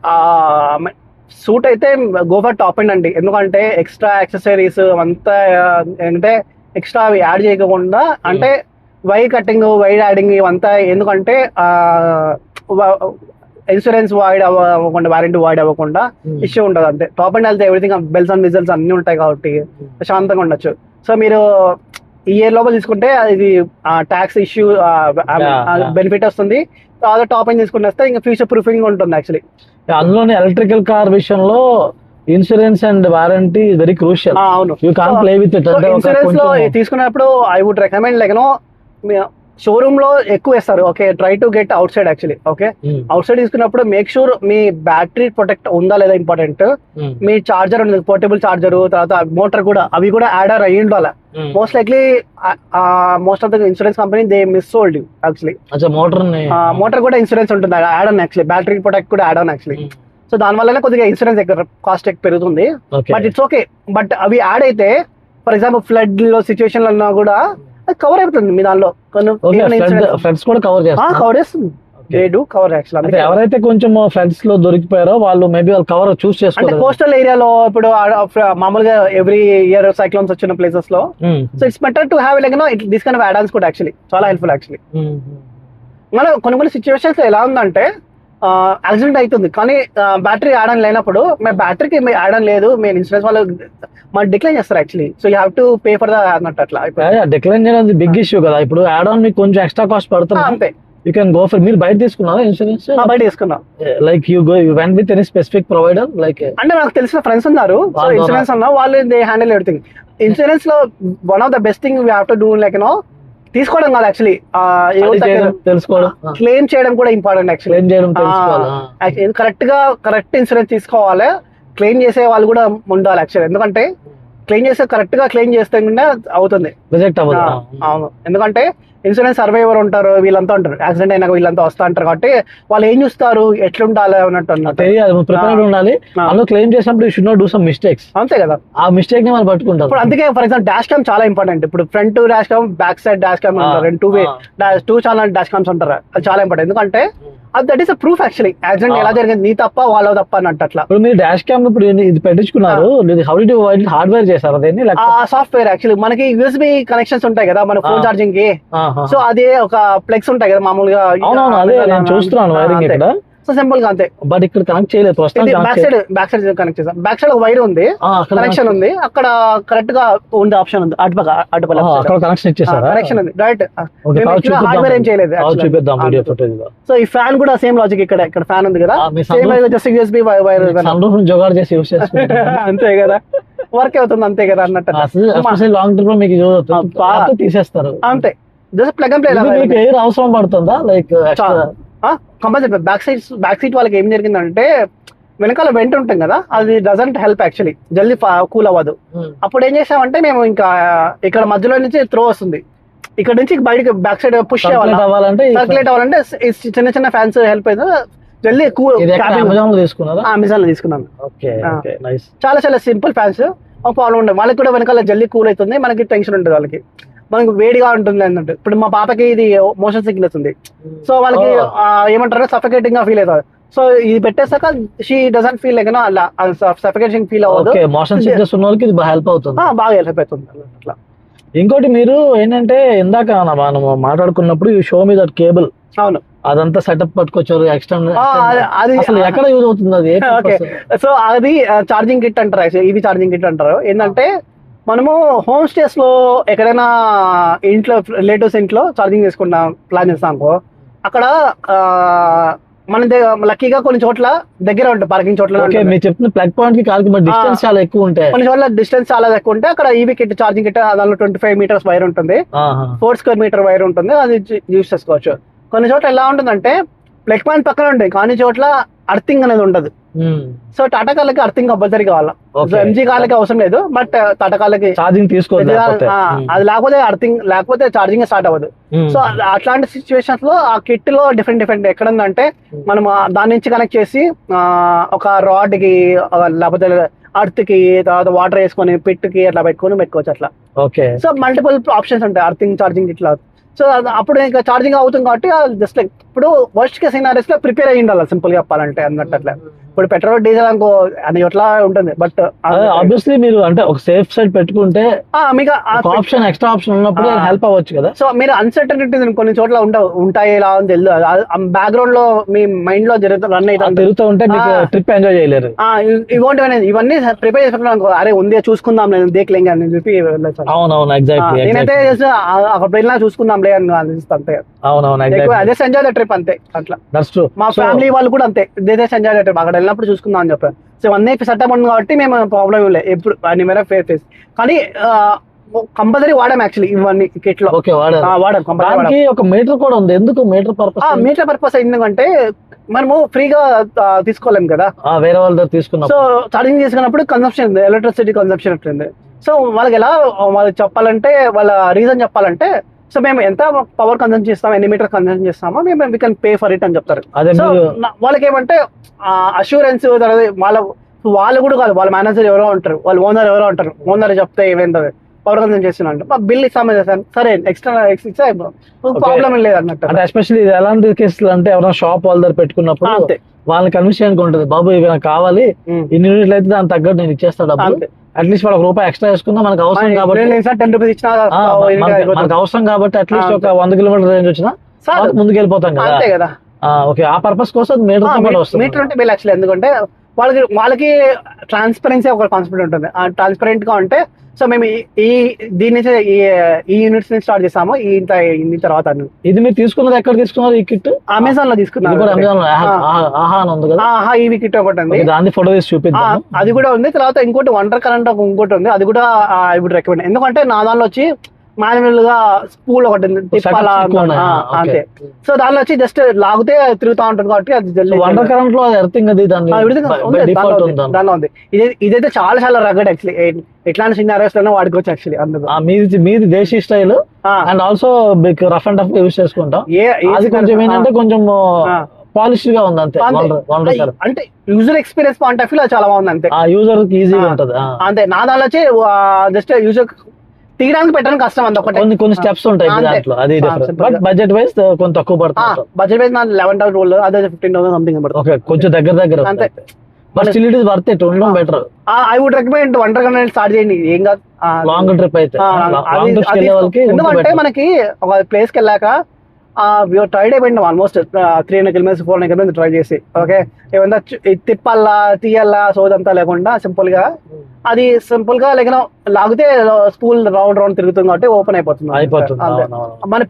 సూట్ అయితే గో ఫర్ టాప్ ఎండ్ అండి. ఎందుకంటే ఎక్స్ట్రా యాక్సెసరీస్ అంతా అంటే ఎక్స్ట్రా అవి యాడ్ చేయకుండా, అంటే వైర్ కట్టింగ్ వైర్ యాడింగ్ ఇవంతా ఎందుకంటే ఇన్సూరెన్స్ వాయిడ్ అవ్వకుండా, వారంటీ వాయిడ్ అవ్వకుండా ఇష్యూ ఉంటుంది అంతే. టాప్ అండ్ వెళ్తే ఎవ్రీథింగ్ బెల్స్ అండ్ విజల్స్ అన్ని ఉంటాయి కాబట్టి ప్రశాంతంగా ఉండొచ్చు. సో మీరు ఈ ఇయర్ లోపల తీసుకుంటే ఇది ట్యాక్స్ ఇష్యూ బెనిఫిట్ వస్తుంది. తర్వాత టాప్ అండ్ తీసుకుంటే వస్తే ఇంకా ఫ్యూచర్ ప్రూఫింగ్ ఉంటుంది యాక్చువల్లీ. అందులోనే ఎలక్ట్రికల్ కార్ విషయంలో insurance and warranty very crucial. అవును, you can play with it. Insurance లో తీసుకున్నప్పుడు I would recommend like showroom లో ఎక్కువ వేస్తారు. Okay, try to get outside actually. Okay, outside తీసుకున్నప్పుడు మేక్ షూర్ మీ బ్యాటరీ ప్రొటెక్ట్ ఉందా లేదా ఇంపార్టెంట్. మీ చార్జర్ ఉంది, పోర్టబుల్ చార్జర్, తర్వాత మోటార్ కూడా అవి కూడా యాడర్ అయ్యి ఉండాలి. Most likely most of the insurance company they miss sold you actually. Motor కూడా ఇన్సూరెన్స్ ఉంటుంది add on actually, battery protect కూడా యాడ్ ఆన్ యాక్చువల్లీ. సో దాని వల్లనే కొద్దిగా ఇన్సూరెన్స్ కాస్ట్ పెరుగుతుంది. But it's okay. బట్ అవి యాడ్ అయితే ఫర్ ఎగ్జాంపుల్ ఫ్లడ్ లో సిచ్యువేషన్ లో కూడా కవర్ అయిపోతుంది మీ దానిలో. ఫ్లడ్స్ కూడా కవర్ చేస్తుంది. ఎవరైతే కొంచెం ఫ్లడ్స్ లో దొరికిపోయారో వాళ్ళు మేబీ వాళ్ళు కవర్ చూస్ చేసుకోవాలి. కోస్టల్ ఏరియాలో ఇప్పుడు మామూలుగా ఎవ్రీ ఇయర్ సైక్లోన్స్ వచ్చిన ప్లేసెస్ లో so it's better to have like this kind of add-Ann's కూడా యాక్చువల్లీ చాలా హెల్ప్ఫుల్ యాక్చువల్లీ. మనం కొన్ని సిచ్యువేషన్స్ ఎలా ఉందంటే యాక్సిడెంట్ అవుతుంది కానీ బ్యాటరీ యాడ్ ఆన్ లేనప్పుడు మేము బ్యాటరీకి యాడ్ ఆన్ లేదు, మేము ఇన్సూరెన్స్ వాళ్ళు మాకు డిక్లైన్ చేస్తారు actually. So you have to pay for the అన్నట్టు అట్లా డిక్లైన్ చేయడం బిగ్ ఇష్యూ కదా. ఇప్పుడు యాడ్ ఆన్ మీకు కొంచెం ఎక్స్ట్రా కాస్ట్ పడుతుంది అంతే. You can go for. మీరు బయట తీసుకున్నారా ఇన్సూరెన్స్? బయట తీసుకున్నాం. Like you went with any specific provider like? అంటే నాకు తెలిసిన ఫ్రెండ్స్ ఉన్నారు ఇన్సూరెన్స్ ఉన్నా, వాళ్ళు దే హ్యాండిల్ ఎవ్రీథింగ్. ఇన్సూరెన్స్ లో one of the best thing we have to do like తీసుకోవడం కాదు యాక్చువల్లీ, తెలుసుకోవడం, క్లెయిమ్ చేయడం కూడా ఇంపార్టెంట్ యాక్చువల్లీ. కరెక్ట్ ఇన్సూరెన్స్ తీసుకోవాలి, క్లెయిమ్ చేసే వాళ్ళు కూడా ఉండాలి యాక్చువల్లీ. ఎందుకంటే క్లెయిమ్ చేస్తే కరెక్ట్ గా క్లెయిమ్ చేస్తే అవుతుంది, రిజెక్ట్ అవ్వదు. అవును, ఎందుకంటే ఇన్సూరెన్స్ సర్వైవర్ ఉంటారు, వీళ్ళంతా ఉంటారు, యాక్సిడెంట్ అయినాక వీళ్ళంతా వస్తా అంటారు కాబట్టి వాళ్ళు ఏం చూస్తారు, ఎట్లుండాలి అన్నట్టు ప్రిపేర్ ఉండాలి. అందులో క్లెయిమ్ చేసినప్పుడు you should not do some mistakes. అంతే కదా, ఆ మిస్టేక్ ని మనం పట్టుకుంటాం. ఇప్పుడు అందుకే ఫర్ ఎగ్జాంపుల్ డాష్ క్యామ్ చాలా ఇంపార్టెంట్. ఇప్పుడు front dash cam, back side dash cam ఉంటారు, టూ చాలా డాష్ క్యామ్స్ ఉంటారు. అది చాలా ఇంపార్టెంట్ ఎందుకంటే that is a proof actually accident ఎలా జరిగింది, నీ తప్ప వాళ్ళ తప్ప అన్నట్టు అట్లా. ఇప్పుడు మీరు డాష్ క్యామ్ ఇప్పుడు ఇది పెట్టించుకున్నారు, హౌ డిడ్ యు హార్డ్వేర్ చేశారు అదేంటి? సాఫ్ట్వేర్ యాక్చువల్లీ మనకి యూఎస్బి కనెక్షన్స్ ఉంటాయి కదా మన ఫోన్ ఛార్జింగ్ కి. సో అదే ఒక ప్లగ్స్ ఉంటాయి కదా మామూలుగా. అవునవును, అదే నేను చూస్తున్నాను వైరింగ్ ఇక్కడ. సో సింపుల్ గా అంతే. బట్ ఇక్కడ కనెక్ట్ చేయలేదు, బ్యాక్ సైడ్ కనెక్ట్ చేసాం. బ్యాక్ సైడ్ ఒక వైర్ ఉంది, కనెక్షన్ ఉంది, అక్కడ కరెక్ట్ గా ఉంది, ఆప్షన్ ఉంది, అటుపక్క కనెక్షన్ ఇచ్చేసారు, కనెక్షన్ ఉంది డైరెక్ట్. హార్డ్వేర్ ఏం చేయలేదు. సో ఈ ఫ్యాన్ కూడా సేమ్ లాజిక్, ఇక్కడ ఫ్యాన్ ఉంది కదా, జస్ట్ యూఎస్బి వైర్ జోగాడ్ చేసి యూస్ చేసుకుంటారు అంతే కదా, వర్క్ అవుతుంది అంతే కదా అన్నట్టు. లాంగ్ ట్రిప్ లో మీకు తీసేస్తారు అంతే, జస్ట్ ప్లగ్ అండ్ ప్లే. మీకు ఎయిర్ అవసరం పడుతుందా? లైక్ కంపల్సరీ బ్యాక్ సీట్ వాళ్ళకి ఏం జరిగిందంటే వెనకాల వెంట ఉంటుంది కదా, అది డజంట్ హెల్ప్ యాక్చువల్లీ, జల్దీ కూల్ అవ్వదు. అప్పుడు ఏం చేసామంటే మేము ఇంకా ఇక్కడ మధ్యలో నుంచి త్రో వస్తుంది, ఇక్కడ నుంచి బయటకి బ్యాక్ సైడ్ పుష్ అవ్వాలంటే సర్క్యులేట్ అవ్వాలంటే చిన్న చిన్న ఫ్యాన్స్ హెల్ప్ అయితే జల్దీ కూల్. అమెజాన్ లో తీసుకున్నాను. చాలా చాలా సింపుల్ ఫ్యాన్స్, ప్రాబ్లం ఉండదు. వాళ్ళకి కూడా వెనకాల జల్దీ కూల్ అవుతుంది, మనకి టెన్షన్ ఉంటుంది, వాళ్ళకి మనకి వేడిగా ఉంటుంది అన్నట్టు. ఇప్పుడు మా పాపకి ఇది మోషన్ సిక్నెస్ ఉంది, సో వాళ్ళకి ఏమంటారు సఫకేటింగ్ గా ఫీల్ అవుతుంది. సో ఇది పెట్టేసాక షీ డజంట్ ఫీల్ లైక్ అలా సఫకేటింగ్ ఫీల్ అవ్వదు. మోషన్ సిక్నెస్ ఉన్న వాళ్ళకి ఇది హెల్ప్ అవుతుంది, బాగా హెల్ప్ అవుతుంది అట్లా. ఇంకోటి మీరు ఏంటంటే ఇందాక మనం మాట్లాడుకున్నప్పుడు ఈ షో మీద కేబుల్, అవును, అదంతా సెటప్ పట్టుకొచ్చారు ఎక్స్టర్నల్, అది అసలు ఎక్కడ యూజ్ అవుతుంది అది? సో అది ఛార్జింగ్ కిట్ అంటారు, ఈవీ ఛార్జింగ్ కిట్ అంటారు. ఏంటంటే మనము హోమ్ స్టేస్ లో ఎక్కడైనా ఇంట్లో రిలేటివ్స్ ఇంట్లో ఛార్జింగ్ చేసుకుంటాం ప్లాన్ చేస్తాం అనుకో, అక్కడ మన లక్కీగా కొన్ని చోట్ల దగ్గర ఉంటుంది, పార్కింగ్ చోట్ల ఓకే, మీరు చెప్తున్న ప్లగ్ పాయింట్ కి కార్ కి డిస్టెన్స్ చాలా ఎక్కువ ఉంటాయి. కొన్ని చోట్ల డిస్టెన్స్ చాలా ఎక్కువ ఉంటే అక్కడ ఈవీ కిట్ ఛార్జింగ్ కిట్ దానిలో 25 meters వైర్ ఉంటుంది, 4 square meter వైర్ ఉంటుంది, అది యూస్ చేసుకోవచ్చు. కొన్ని చోట్ల ఎలా ఉంటుందంటే ప్లగ్ పాయింట్ పక్కన ఉంటుంది కానీ చోట్ల అర్థింగ్ అనేది ఉండదు. సో టాటా కార్లకి అర్థింగ్ కంపల్సరీ కావాలా, ఎంజీ కార్లకి అవసరం లేదు, బట్ టాటా కార్లకి ఛార్జింగ్ తీసుకోవాలి, అది లేకపోతే అర్థింగ్ లేకపోతే ఛార్జింగ్ స్టార్ట్ అవ్వదు. సో అట్లాంటి సిచ్యువేషన్స్ లో ఆ కిట్ లో డిఫరెంట్ ఎక్కడ ఉందంటే మనం దాని నుంచి కనెక్ట్ చేసి ఒక రాడ్ కి లేకపోతే అర్త్ కి తర్వాత వాటర్ వేసుకొని పిట్ కి అట్లా పెట్టుకోవచ్చు అట్లా. ఓకే, సో మల్టిపుల్ ఆప్షన్స్ ఉంటాయి అర్థింగ్ ఛార్జింగ్ ఇట్లా. సో అప్పుడు ఇంకా ఛార్జింగ్ అవుతుంది కాబట్టి జస్ట్ లైక్ ఇప్పుడు వర్స్ట్ కేస్ సినారీస్ లో ప్రిపేర్ అయ్యి ఉండాలి సింపుల్ గా చెప్పాలంటే అన్నట్టు. అట్లా ఇప్పుడు పెట్రోల్ డీజిల్ అనుకో అది ఎట్లా ఉంటుంది, బట్ ఆబ్వియస్లీ మీరు అంటే ఒక సేఫ్ సైడ్ పెట్టుకుంటే మీకు ఆప్షన్ ఎక్స్ట్రా ఆప్షన్ ఉన్నప్పుడు హెల్ప్ అవ్వచ్చు కదా. సో మీరు అన్సర్టనిటీ కొన్ని చోట్ల ఉంటాయి ఇలా అని తెలియదు, బ్యాక్గ్రౌండ్ లో మీ మైండ్ లో రన్ అయితే తిరుగుతూ ఉంటే మీకు ట్రిప్ ఎంజాయ్ చేయలేరు. ఇవన్నీ ప్రిపేర్ చేసుకుంటాం అనుకో, అరే ఉంది చూసుకుందాం లేదు దేఖలేంగా అని చెప్పి. అవునవును, ఎగ్జాక్ట్లీ. నేనైతే అక్కడ వెళ్ళినా చూసుకుందాంలే అని అనిపిస్తుంది అంతే. అవునవును, అదే ఎంజాయ్ ద ట్రిప్ అంతే అట్లా. That's true. మా ఫ్యామిలీ వాళ్ళు కూడా అంతే, దే ఎంజాయ్ ద ట్రిప్, అక్కడ వెళ్ళినప్పుడు చూసుకుందాం అని చెప్పారు. సో ఇవన్నీ సెటప్ ఉంది కాబట్టి మేము ప్రాబ్లం లేదు ఎప్పుడు అన్ని మేర ఫేస్. కానీ కంపల్సరీ వాడాం యాక్చువల్లీ ఇవన్నీ కిట్ లో. ఓకే, వాడాం. ఒక మీటర్ కూడా ఉంది, ఎందుకు మీటర్ పర్పస్? మీటర్ పర్పస్ ఎందుకంటే మనము ఫ్రీగా తీసుకోలేము కదా వేరే వాళ్ళ దగ్గర తీసుకున్నాం. సో ఛార్జింగ్ చేసుకున్నప్పుడు కన్సంప్షన్ ఎలక్ట్రిసిటీ కన్సంప్షన్ ఉంటుంది. సో వాళ్ళకి ఎలా వాళ్ళకి చెప్పాలంటే వాళ్ళ రీజన్ చెప్పాలంటే సో మేము ఎంత పవర్ కన్సంప్షన్ చేస్తాం, ఎన్ని మీటర్ కన్సంప్షన్ చేస్తామో మేము we can pay for it అని చెప్తారు. సో వాళ్ళకి ఏమంటే అష్యూరెన్స్ వాళ్ళు కూడా కాదు, వాళ్ళ మేనేజర్ ఎవరో ఉంటారు, వాళ్ళ ఓనర్ ఎవరో ఉంటారు, ఓనర్ చెప్తే ఏమైంది పవర్ కన్సంప్షన్ చేస్తున్నా బిల్ ఇస్తామని చేస్తాను, సరే ఎక్స్ట్రా ప్రాబ్లం లేదు అన్నట్టు. అంటే ఎస్పెషల్లీ ఇది ఎలాంటి కేసులు అంటే ఎవరైనా షాప్ వాళ్ళ దగ్గర పెట్టుకున్నప్పుడు అంతే వాళ్ళని కన్విన్స్ చేయడానికి ఉంటుంది, బాబు ఇవి నాకు కావాలి ఇన్ని యూనిట్లు అయితే దాని తగ్గట్టు నేను ఇచ్చేస్తాను డబ్బులు, అట్లీస్ట్ వాళ్ళకి రూపాయి ఎక్స్ట్రా వేసుకున్నా మనకు అవసరం కాబట్టి 10 rupees ఇచ్చినా మనకు అవసరం కాబట్టి అట్లీస్ట్ ఒక 100 kilometer రేంజ్ వచ్చినా ముందుకు వెళ్ళిపోతాం కదా. అంతే కదా. ఓకే, ఆ పర్పస్ కోసం మీటర్ అంటే బిల్ యాక్చువల్లీ ఎందుకంటే వాళ్ళకి ట్రాన్స్పరెన్సీ ఒక కాన్సెప్ట్ ఉంటుంది, ట్రాన్స్పరెంట్ గా ఉంటే సో మేము దీని నుంచి ఈ యూనిట్స్ నుంచి స్టార్ట్ చేసాము ఇంత తర్వాత. ఇది మీరు తీసుకున్నది ఎక్కడ తీసుకున్నారు ఈ కిట్? అమెజాన్ లో తీసుకున్నారు. ఆహా ఈవీ కిట్ ఒకటి ఉంది, దాన్ని ఫోటో తీసి చూపిద్దాం. అది కూడా ఉంది. తర్వాత ఇంకోటి వండర్ కరెంట్ ఇంకోటి ఉంది, అది కూడా ఐ వుడ్ రికమెండ్. ఎందుకంటే నా దానిలో వచ్చి మాన్యువల్ గా స్పూల్ ఒకటి తిప్పాలా అంతే. సో దానిలో వచ్చి జస్ట్ లాగితే తిరుగుతా ఉంటుంది కాబట్టి అది వండర్ కరెంట్ లో ఎర్తింగ్ అది దానిలో ఉంది. ఇదైతే చాలా రగడ్ యాక్చువల్లీ, ఎట్లాంటి సినారియోస్ లోనే వాడుకోవచ్చు యాక్చువల్లీ. అందుకు మీది desi style and also rough and tough use చేసుకుంటాం. అది కొంచెం ఏంటంటే కొంచెం పాలిష్ గా ఉంది అంతే. అంటే user experience point of view చాలా బాగుంది అంతే, యూజర్ ఈజీగా ఉంటది అంతే. నా దానిలో వచ్చి జస్ట్ యూజర్ తీయడానికి పెట్టడానికి కష్టం అంత ఒకటి, కొన్ని స్టెప్స్ ఉంటాయి దాంట్లో, అది బడ్జెట్ వైజ్ కొంచెం తక్కువ పడుతుంది. బడ్జెట్ వైజ్ 11,000 అదే 15,000 సంథింగ్ పడుతుంది, కొంచెం దగ్గర అంతే. But still it is worth it, ఉండడం better. I would recommend wonder current start చేయండి, ఏం కాదు లాంగ్ ట్రిప్ అయితే. ఎందుకంటే మనకి ఒక ప్లేస్ కి వెళ్ళాక టైర్డ్ అయిపోయింది ఆల్మోస్ట్ 300 kilometers 400 kilometers ట్రై చేసి. ఓకే, ఏమన్నా తిప్పాలా తీయాలా సోదంతా లేకుండా సింపుల్ గా అది లేక లాగితే స్పూల్ రౌండ్ తిరుగుతుంది కాబట్టి ఓపెన్ అయిపోతుంది. మన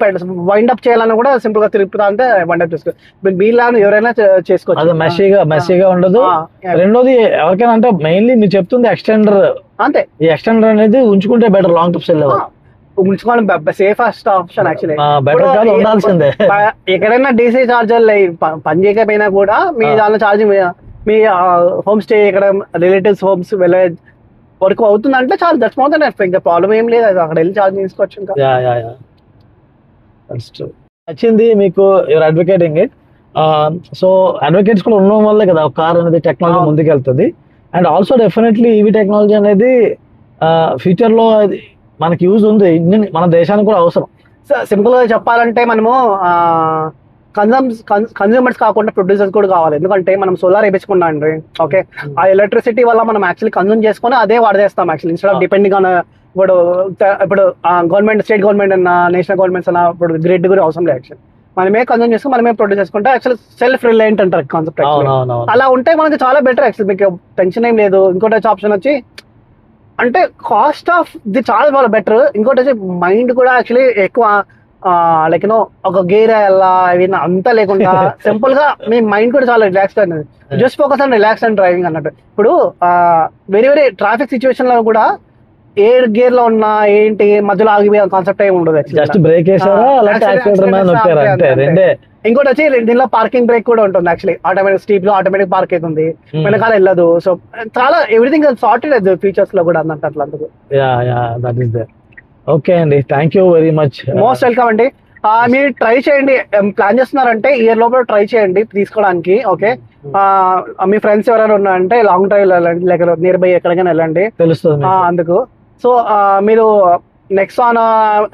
వైండ్ అప్ చేయాలన్నా కూడా సింపుల్ గా తిరుగుతా అంటే వైండ్ అప్ చేసుకోవచ్చు. వీళ్ళ ఎవరైనా చేసుకోవచ్చు, మెస్సీగా ఉండదు. రెండోది ఎవరికైనా అంటే మెయిన్లీ మీరు చెప్తుంది ఎక్స్టెండర్ అంతే. ఈ ఎక్స్టెండర్ అనేది ఉంచుకుంటే బెటర్ లాంగ్ ట్రిప్స్ వెళ్ళేవాళ్ళు, ఉంచుకోవడం సేఫెస్ట్ ఆప్షన్ యాక్చువల్లీ. ఉండాల్సిందే. ఎక్కడైనా డీసీ చార్జర్ పని చేయకపోయినా కూడా మీ దానిలో ఛార్జింగ్ మీ హోమ్ స్టే ఇక్కడ రిలేటివ్స్ హోమ్స్ వెళ్ళే వరకు అవుతుందంటే చాలా దర్శనం ఇంకా ప్రాబ్లం ఏం లేదు, అక్కడ వెళ్ళి ఛార్జింగ్ తీసుకోవచ్చు. ఇంకా నచ్చింది మీకు, your advocating it. So advocates కూడా ఉండడం వల్లే కదా ఒక కార్ అనేది టెక్నాలజీ ముందుకు వెళ్తుంది. And also definitely EV technology అనేది ఫ్యూచర్ లో మనకి యూజ్ ఉంది, మన దేశానికి కూడా అవసరం. సింపుల్ గా చెప్పాలంటే మనము కన్స్యూమర్స్ కాకుండా ప్రొడ్యూసర్స్ కూడా కావాలి. ఎందుకంటే మనం సోలార్ వేయించుకున్నాం అండి, ఓకే, ఆ ఎలక్ట్రిసిటీ వల్ల మనం యాక్చువల్లీ కన్స్యూమ్ చేసుకుని అదే వాడేస్తాం actually, instead of depending on ఇప్పుడు గవర్నమెంట్, స్టేట్ గవర్నమెంట్ అన్న నేషనల్ గవర్నమెంట్స్ అన్న ఇప్పుడు గ్రిడ్ కూడా అవసరం లేదు. యాక్చువల్లీ మనమే కన్స్యూమ్ చేసుకుని మనమే ప్రొడ్యూస్ చేసుకుంటే యాక్చువల్లీ సెల్ఫ్ రిలయంట్ అంటారు కాన్సెప్ట్. అలా ఉంటే మనకి చాలా బెటర్ యాక్చువల్లీ, మీకు టెన్షన్ ఏం లేదు. ఇంకోటి ఆప్షన్ వచ్చి అంటే కాస్ట్ ఆఫ్ ఇది చాలా బెటర్. ఇంకోటి వచ్చి మైండ్ కూడా యాక్చువల్లీ ఎక్కువ లైక్ యూనో ఒక గేర్ అలా ఇవి అంతా లేకుండా సింపుల్ గా మీ మైండ్ కూడా చాలా రిలాక్స్ అనేది. Just focus on relax and driving అన్నట్టు. ఇప్పుడు వేరే వేరే ట్రాఫిక్ సిచ్యువేషన్ లో కూడా ఏ గేర్ లో ఉన్నా ఏంటి మధ్యలో ఆగిపోయే కాన్సెప్ట్ ఏమి ఉండదు. జస్ట్ బ్రేక్ వేసారా అలాంటి యాక్సిలేటర్ మీద నొక్కారా అంతే రెండే. ఇంకోటి వచ్చి దీనిలో పార్కింగ్ బ్రేక్ కూడా ఉంటుంది యాక్చువల్లీ. ఆటోమేటిక్ స్టీప్ లో ఆటోమేటిక్ పార్క్ అవుతుంది, వెనకాల వెళ్ళదు. సో చాలా ఎవ్రీథింగ్ సార్టెడ్ ఫీచర్స్ లో కూడా అన్నట్టు అట్లా అందుకు. Yeah yeah that is there. Okay అండి, thank you very much. Most welcome అండి. మీరు ట్రై చేయండి, ప్లాన్ చేస్తున్నారంటే ఇయర్ లోపల ట్రై చేయండి తీసుకోవడానికి. ఓకే, మీ ఫ్రెండ్స్ ఎవరైనా ఉన్నారంటే లాంగ్ డ్రైవ్ వెళ్ళండి, లేక నియర్ బై ఎక్కడికైనా వెళ్ళండి, తెలుస్తుంది అందుకు. సో మీరు నెక్సాన్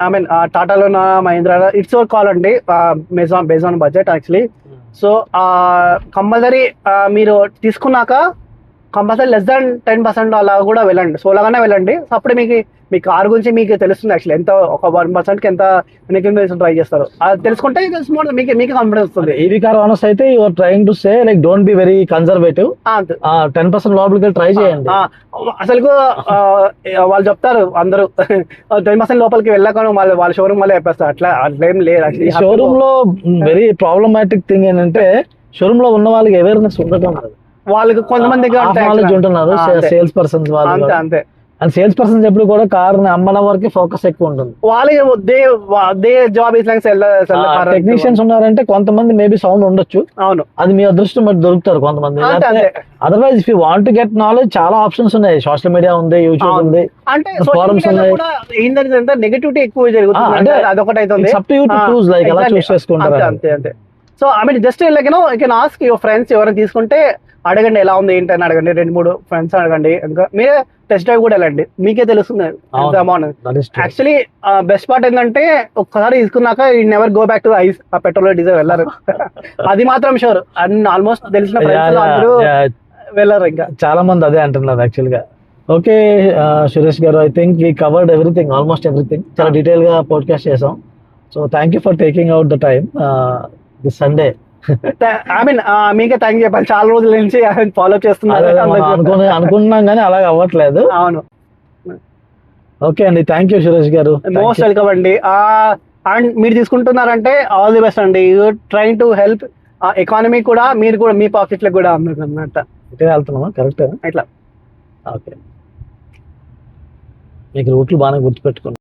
ఐ మీన్ టాటాలోనా మహీంద్రా ఇట్స్ యువర్ కాల్ అండి, base on budget actually. So compulsory మీరు తీసుకున్నాక కంపల్సరీ లెస్ దాన్ 10% అలా కూడా వెళ్ళండి, సోలాగానే వెళ్ళండి. సో అప్పుడే మీ కార్ గురించి మీకు తెలుస్తుంది యాక్చువల్లీ ఎంత ఒక 1%కి ఎంత ట్రై చేస్తారు అది తెలుసుకుంటే మీకు కాన్ఫిడెన్స్ వస్తుంది. ఈవీ కార్ ఓనర్స్ అయితే your trying to say like don't be very conservative, 10% లోపలికి ట్రై చేయండి. అసలు వాళ్ళు చెప్తారు అందరూ 10% లోపలికి వెళ్ళాక వాళ్ళ షోరూమ్ వల్ల చెప్పేస్తారు, అట్లా ఏం లేదు. షోరూమ్ లో వెరీ ప్రాబ్లమాటిక్ థింగ్ ఏంటంటే షోరూమ్ లో ఉన్న వాళ్ళకి అవేర్నెస్ ఉండటం లేదు. వాళ్ళకి కొంతమంది నాలెడ్జ్ ఉంటున్నారు సేల్స్ పర్సన్స్ వాళ్ళు, అంతే. అండ్ సేల్స్ పర్సన్స్ ఎప్పుడు కూడా కార్ ని అమ్మడం వరకు ఫోకస్ ఎక్కువ ఉంటుంది. వాళ్ళకి జాబ్ టెక్నీషియన్స్ ఉన్నారంటే కొంతమంది మేబీ సౌండ్ ఉండొచ్చు, అవును, అది మీ అదృష్టం బట్టి దొరుకుతారు కొంతమంది. Otherwise if you want to get knowledge చాలా ఆప్షన్స్ ఉన్నాయి, సోషల్ మీడియా ఉంది, యూట్యూబ్ ఉంది, అంటే ఫోరమ్స్ ఉన్నాయి. ఏంటంటే నెగటివిటీ ఎక్కువ జరుగుతుంది, అంటే అదొకటి అవుతుంది. Up to you to choose like ఎలా చూస్ చేసుకుంటారు అంతే. So I mean just like you can ask your friends ఎవరైనా తీసుకుంటే అడగండి ఎలా ఉంది ఏంటి అని అడగండి, 2-3 ఫ్రెండ్స్ అడగండి, ఇంకా మీరే టెస్ట్ డ్రైవ్ కూడా వెళ్ళండి, మీకే తెలుస్తుంది యాక్చువల్లీ. బెస్ట్ పార్ట్ ఏంటంటే ఒక్కసారి తీసుకున్నాక ఈ never go back to ice petrol diesel వెళ్ళరు, అది మాత్రం షూర్. అండ్ ఆల్మోస్ట్ తెలిసిన ఫ్రెండ్స్ అందరూ వెళ్ళరు, ఇంకా చాలా మంది అదే అంటున్నారు యాక్చువల్ గా. ఓకే సురేష్ గారు, I think we covered everything, almost everything. చాలా డీటెయిల్ గా పోడ్కాస్ట్ చేసాం. So thank you for taking out the time this Sunday. I mean మీకే థ్యాంక్ చెప్పాలి, చాలా రోజుల నుంచి ఫాలో చేస్తున్నారు అనుకున్నాం కానీ అలాగే అవ్వట్లేదు. అవును. ఓకే అండి, థ్యాంక్ యూ సురేష్ గారు, మోస్ట్ వెల్కమ్ అండి. అండ్ మీరు తీసుకుంటున్నారంటే ఆల్ ది బెస్ట్ అండి. You trying to help economy కూడా, మీరు కూడా మీ పాకెట్ లో కూడా అన్నమాట. ఇటే వెళ్తున్నామా కరెక్ట్ ఇట్లా. ఓకే, మీకు రూట్లు బాగానే గుర్తుపెట్టుకోండి.